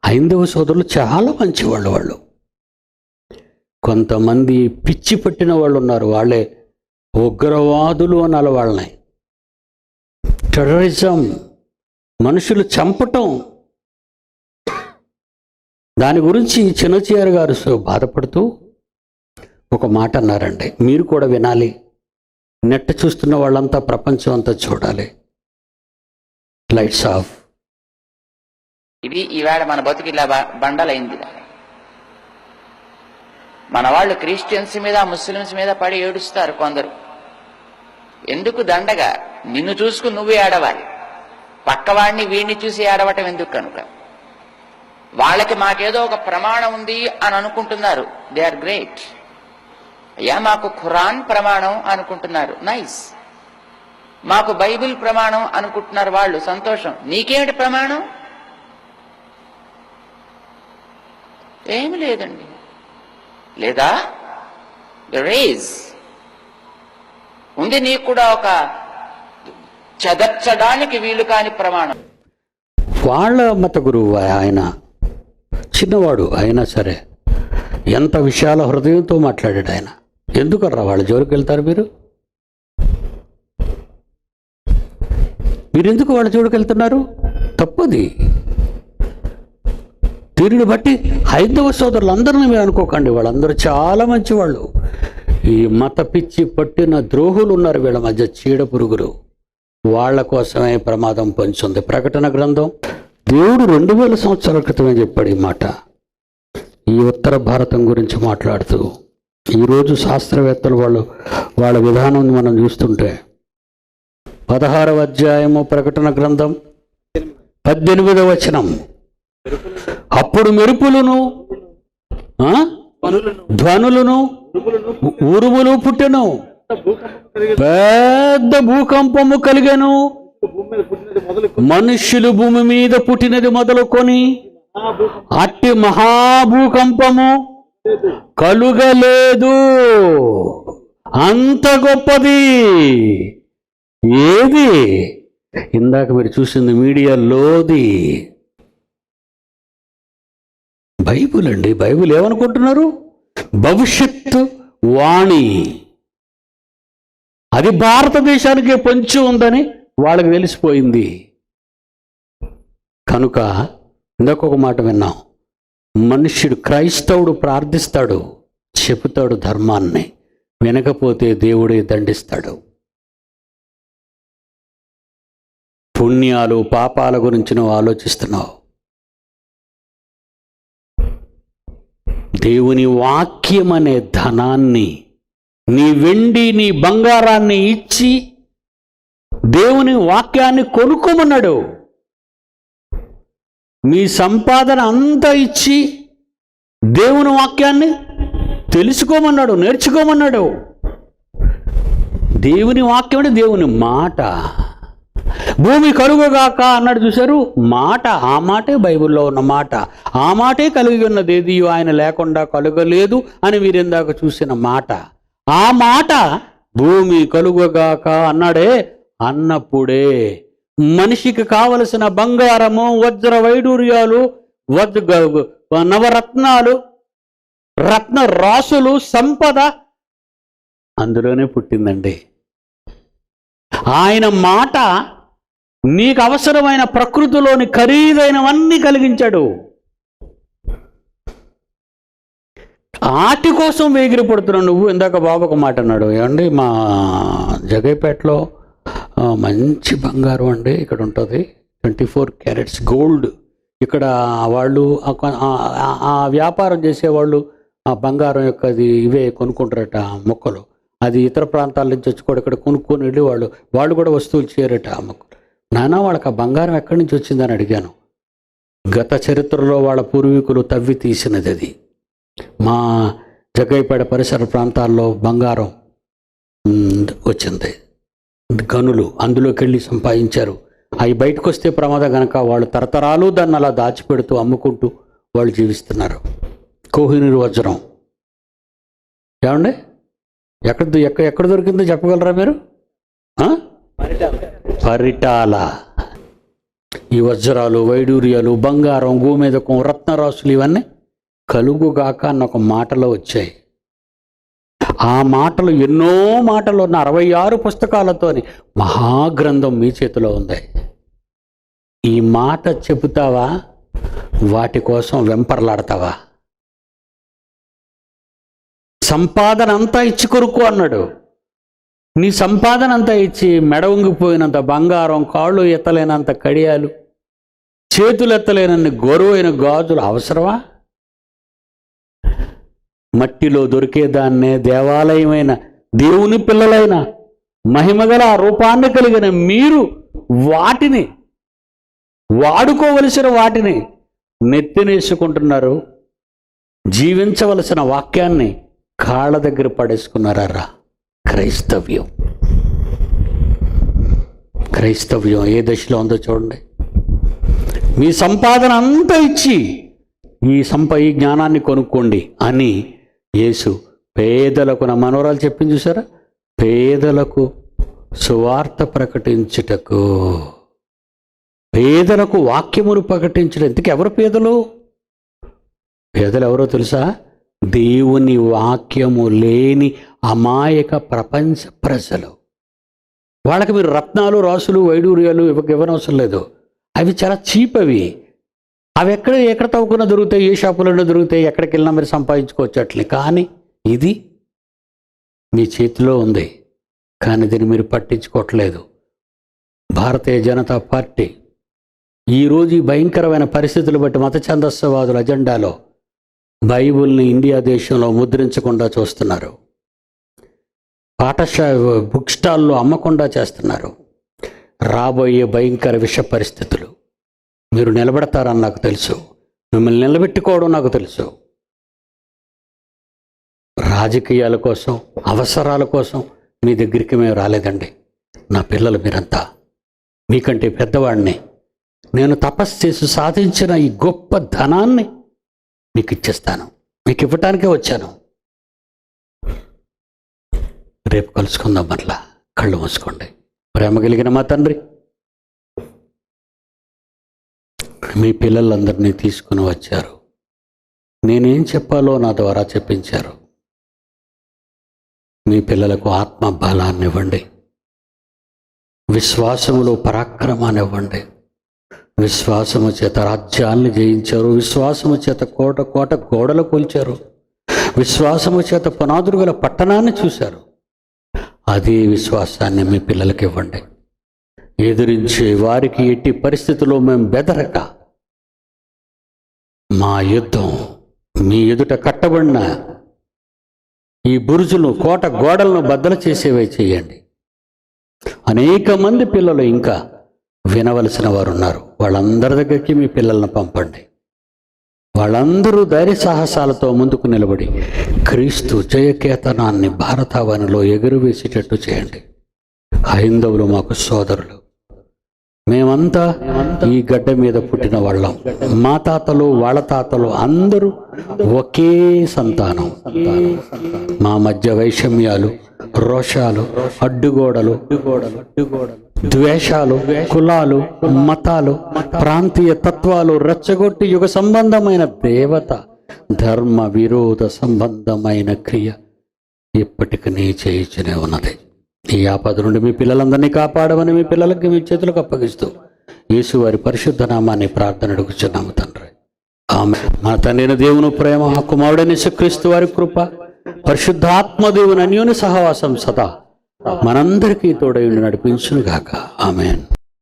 హైందవ సోదరులు చాలా మంచివాళ్ళు. వాళ్ళు కొంతమంది పిచ్చి పట్టిన వాళ్ళు ఉన్నారు, వాళ్ళే ఉగ్రవాదులు అనాలి వాళ్ళని. టెర్రరిజం, మనుషులు చంపటం, దాని గురించి చిన్నచీఆర్ గారు బాధపడుతూ ఒక మాట అన్నారండి, మీరు కూడా వినాలి. నెట్ చూస్తున్న వాళ్ళంతా ప్రపంచం అంతా చూడాలి. Lights off. ఇది ఈవేళ మన బతుకు ఇలా బండలైంది. మన వాళ్ళు క్రిస్టియన్స్ మీద ముస్లిమ్స్ మీద పడి ఏడుస్తారు కొందరు. ఎందుకు దండగా? నిన్ను చూసుకుని నువ్వే ఏడవాలి, పక్కవాడిని వీడిని చూసి ఏడవటం ఎందుకు? కనుక వాళ్ళకి మాకేదో ఒక ప్రమాణం ఉంది అని అనుకుంటున్నారు. They are great. అయ్యా మాకు ఖురాన్ ప్రమాణం అనుకుంటున్నారు, నైస్. మాకు బైబిల్ ప్రమాణం అనుకుంటున్నారు వాళ్ళు, సంతోషం. నీకేమిటి ప్రమాణం? ఏమి లేదండి. లేదా రేజ్ ఉంది, నీకు కూడా ఒక చదర్చడానికి వీలు కాని ప్రమాణం. వాళ్ళ మత గురువు ఆయన, చిన్నవాడు అయినా సరే ఎంత విశాల హృదయంతో మాట్లాడాడు ఆయన. ఎందుకర్రా వాళ్ళ జోలికి వెళ్తారు మీరు? ఎందుకు వాళ్ళ జోలికి వెళ్తున్నారు? తప్పది. దీనిని బట్టి హైందవ సోదరులందరినీ మీరు అనుకోకండి, వాళ్ళందరూ చాలా మంచివాళ్ళు. ఈ మత పిచ్చి పట్టిన ద్రోహులు ఉన్నారు వీళ్ళ మధ్య, చీడ పురుగులు. వాళ్ళ కోసమే ప్రమాదం పొంచుంది. ప్రకటన గ్రంథం దేవుడు 2000 సంవత్సరాల క్రితమే చెప్పాడు ఈ మాట. ఈ ఉత్తర భారతం గురించి మాట్లాడుతూ ఈరోజు శాస్త్రవేత్తలు వాళ్ళ విధానం మనం చూస్తుంటే 16వ అధ్యాయము ప్రకటన గ్రంథం 18వ వచనం, అప్పుడు మెరుపులను ధ్వనులను ఉరుములు పుట్టెను, పెద్ద భూకంపము కలిగెను, మనుష్యులు భూమి మీద పుట్టినది మొదలుకొని అట్టి మహాభూకంపము కలుగలేదు. అంత గొప్పది. ఏది? ఇందాక మీరు చూసింది మీడియాలోది బైబిల్ అండి. బైబిల్ ఏమనుకుంటున్నారు? భవిష్యత్తు వాణి. అది భారతదేశానికి పొంచి ఉందని వాళ్ళకి తెలిసిపోయింది. కనుక ఇందాక ఒక మాట విన్నాం, మనుష్యుడు క్రైస్తవుడు ప్రార్థిస్తాడు, చెబుతాడు ధర్మాన్ని, వినకపోతే దేవుడే దండిస్తాడు. పుణ్యాలు పాపాల గురించి నువ్వు ఆలోచిస్తున్నావు. దేవుని వాక్యం అనే ధనాన్ని, నీ వెండి నీ బంగారాన్ని ఇచ్చి దేవుని వాక్యాన్ని కొనుక్కోమన్నాడు. మీ సంపాదన అంతా ఇచ్చి దేవుని వాక్యాన్ని తెలుసుకోమన్నాడు, నేర్చుకోమన్నాడు. దేవుని వాక్యం అంటే దేవుని మాట. భూమి కలుగుగాక అన్నాడు చూశారు, మాట. ఆ మాటే బైబిల్లో ఉన్న మాట. ఆ మాటే కలిగి ఉన్నది, ఏది ఆయన లేకుండా కలుగలేదు అని వీరిందాక చూసిన మాట. ఆ మాట భూమి కలుగుగాక అన్నాడే, అన్నప్పుడే మనిషికి కావలసిన బంగారము, వజ్ర వైడూర్యాలు, నవరత్నాలు, రత్న రాసులు, సంపద అందులోనే పుట్టిందండి. ఆయన మాట నీకు అవసరమైన ప్రకృతిలోని ఖరీదైనవన్నీ కలిగించాడు. ఆటి కోసం వేగిరి పడుతున్నావు నువ్వు. ఇందాక బాబు ఒక మాట అన్నాడు, ఏమండి మా జగైపేటలో మంచి బంగారం అండి ఇక్కడ ఉంటుంది, 24 క్యారెట్స్ గోల్డ్. ఇక్కడ వాళ్ళు ఆ వ్యాపారం చేసేవాళ్ళు ఆ బంగారం యొక్క ఇవే కొనుక్కుంటారట, మొక్కలు. అది ఇతర ప్రాంతాల నుంచి వచ్చి కూడా ఇక్కడ కొనుక్కొని వెళ్ళి వాళ్ళు కూడా వస్తువులు చేయరట ఆ మొక్కలు. నానా వాళ్ళకి ఆ బంగారం ఎక్కడి నుంచి వచ్చిందని అడిగాను. గత చరిత్రలో వాళ్ళ పూర్వీకులు తవ్వి తీసినది అది. మా జగ్గయ్యపేట పరిసర ప్రాంతాల్లో బంగారం వచ్చింది, గనులు అందులోకి వెళ్ళి సంపాదించారు. అవి బయటకు వస్తే ప్రమాదం కనుక వాళ్ళు తరతరాలు దాన్ని అలా దాచిపెడుతూ అమ్ముకుంటూ వాళ్ళు జీవిస్తున్నారు. కోహినూరు వజ్రం ఏమండి ఎక్కడ దొరికిందో చెప్పగలరా మీరు? పరిటాల. ఈ వజ్రాలు, వైడూర్యాలు, బంగారం, గోమేదకం, రత్నరాసులు ఇవన్నీ కలుగుగాక అన్న ఒక మాటలో వచ్చాయి. ఆ మాటలు ఎన్నో మాటలు ఉన్న 66 పుస్తకాలతోని మహాగ్రంథం మీ చేతిలో ఉంది. ఈ మాట చెబుతావా? వాటి కోసం వెంపర్లాడతావా? సంపాదన అంతా ఇచ్చి కొరుకు అన్నాడు. నీ సంపాదన అంతా ఇచ్చి మెడ వంగిపోయినంత బంగారం, కాళ్ళు ఎత్తలేనంత కడియాలు, చేతులు ఎత్తలేనన్ని గొరువైన గాజులు అవసరమా? మట్టిలో దొరికేదాన్నే దేవాలయమైన దేవుని పిల్లలైన మహిమగల రూపాన్ని కలిగిన మీరు వాటిని వాడుకోవలసిన వాటిని నెత్తినేసుకుంటున్నారు. జీవించవలసిన వాక్యాన్ని కాళ్ళ దగ్గర పడేసుకున్నారా? క్రైస్తవ్యం ఏ దశలో ఉందో చూడండి. మీ సంపాదన అంతా ఇచ్చి ఈ జ్ఞానాన్ని కొనుక్కోండి అని యేసు పేదలకు, నా మనవరాలు చెప్పింది చూసారా, పేదలకు సువార్త ప్రకటించుటకు, పేదలకు వాక్యమును ప్రకటించడం. ఇంతకు ఎవరు పేదలు? పేదలు ఎవరో తెలుసా? దేవుని వాక్యము లేని అమాయక ప్రపంచ ప్రజలు. వాళ్ళకి మీరు రత్నాలు, రాసులు, వైడూర్యాలు ఇవ్వనవసరం లేదు. అవి చాలా చీప్. అవి ఎక్కడ తవ్వుకున్నా దొరుకుతాయి, ఏ షాపులోనే దొరుకుతాయి, ఎక్కడికి వెళ్ళినా మీరు సంపాదించుకోవచ్చు అట్లే. కానీ ఇది మీ చేతిలో ఉంది, కానీ దీన్ని మీరు పట్టించుకోవట్లేదు. భారతీయ జనతా పార్టీ ఈరోజు ఈ భయంకరమైన పరిస్థితులు బట్టి మత ఛందస్సవాదుల అజెండాలో బైబిల్ని ఇండియా దేశంలో ముద్రించకుండా చూస్తున్నారు. బుక్ స్టాల్లో అమ్మకుండా చేస్తున్నారు. రాబోయే భయంకర విష పరిస్థితులు మీరు నిలబెడతారని నాకు తెలుసు. మిమ్మల్ని నిలబెట్టుకోవడం నాకు తెలుసు. రాజకీయాల కోసం, అవసరాల కోసం మీ దగ్గరికి మేము రాలేదండి. నా పిల్లలు మీరంతా, మీకంటే పెద్దవాడిని. నేను తపస్సు చేసి సాధించిన ఈ గొప్ప ధనాన్ని మీకు ఇచ్చేస్తాను. మీకు ఇవ్వటానికే వచ్చాను. రేపు కలుసుకుందాం. మరలా కళ్ళు మూసుకోండి. ప్రేమ కలిగిన మా తండ్రి, మీ పిల్లలందరినీ తీసుకుని వచ్చారు. నేనేం చెప్పాలో నా ద్వారా చెప్పించారు. మీ పిల్లలకు ఆత్మ బలాన్ని ఇవ్వండి, విశ్వాసములో పరాక్రమాన్ని ఇవ్వండి. విశ్వాసము చేత రాజ్యాల్ని జయించారు, విశ్వాసము చేత కోట గోడలు కూల్చారు, విశ్వాసము చేత పునాదులు గల పట్టణాన్ని చూశారు. అదే విశ్వాసాన్ని మీ పిల్లలకి ఇవ్వండి. ఎదిరించే వారికి ఎట్టి పరిస్థితుల్లో మేము బెదరక, మా యుద్ధం మీ ఎదుట కట్టబడిన ఈ బురుజులు, కోట గోడలను బద్దలు చేసేవే చేయండి. అనేక మంది పిల్లలు ఇంకా వినవలసిన వారు ఉన్నారు. వాళ్ళందరి దగ్గరికి మీ పిల్లలను పంపండి. వాళ్ళందరూ ధైర్య సాహసాలతో ముందుకు నిలబడి క్రీస్తు జయకేతనాన్ని భారతావనిలో ఎగురవేసేటట్టు చేయండి. హైందవులు మాకు సోదరులు. మేమంతా ఈ గడ్డ మీద పుట్టిన వాళ్ళం. మా తాతలు, వాళ్ళ తాతలు అందరూ ఒకే సంతానం. మా మధ్య వైషమ్యాలు, రోషాలు, అడ్డుగోడలు, ద్వేషాలు, కులాలు, మతాలు, ప్రాంతీయ తత్వాలు రెచ్చగొట్టి యుగ సంబంధమైన దేవత ధర్మ విరోధ సంబంధమైన క్రియ ఇప్పటికీ చేయించునే ఉన్నది. ఈ ఆపద నుండి మీ పిల్లలందరినీ కాపాడమని మీ పిల్లలకి మీ చేతులకు అప్పగిస్తూ యేసు వారి పరిశుద్ధ నామాన్ని ప్రార్థన అడుగుచున్నాము తండ్రి. ఆమేన్. మన తండ్రి దేవుని ప్రేమ, కుమారుడైన యేసుక్రీస్తు వారి కృప, పరిశుద్ధాత్మ దేవుని అన్యోన్య సహవాసం సదా మనందరికీ తోడై ఉండి నడిపించునుగాక. ఆమేన్.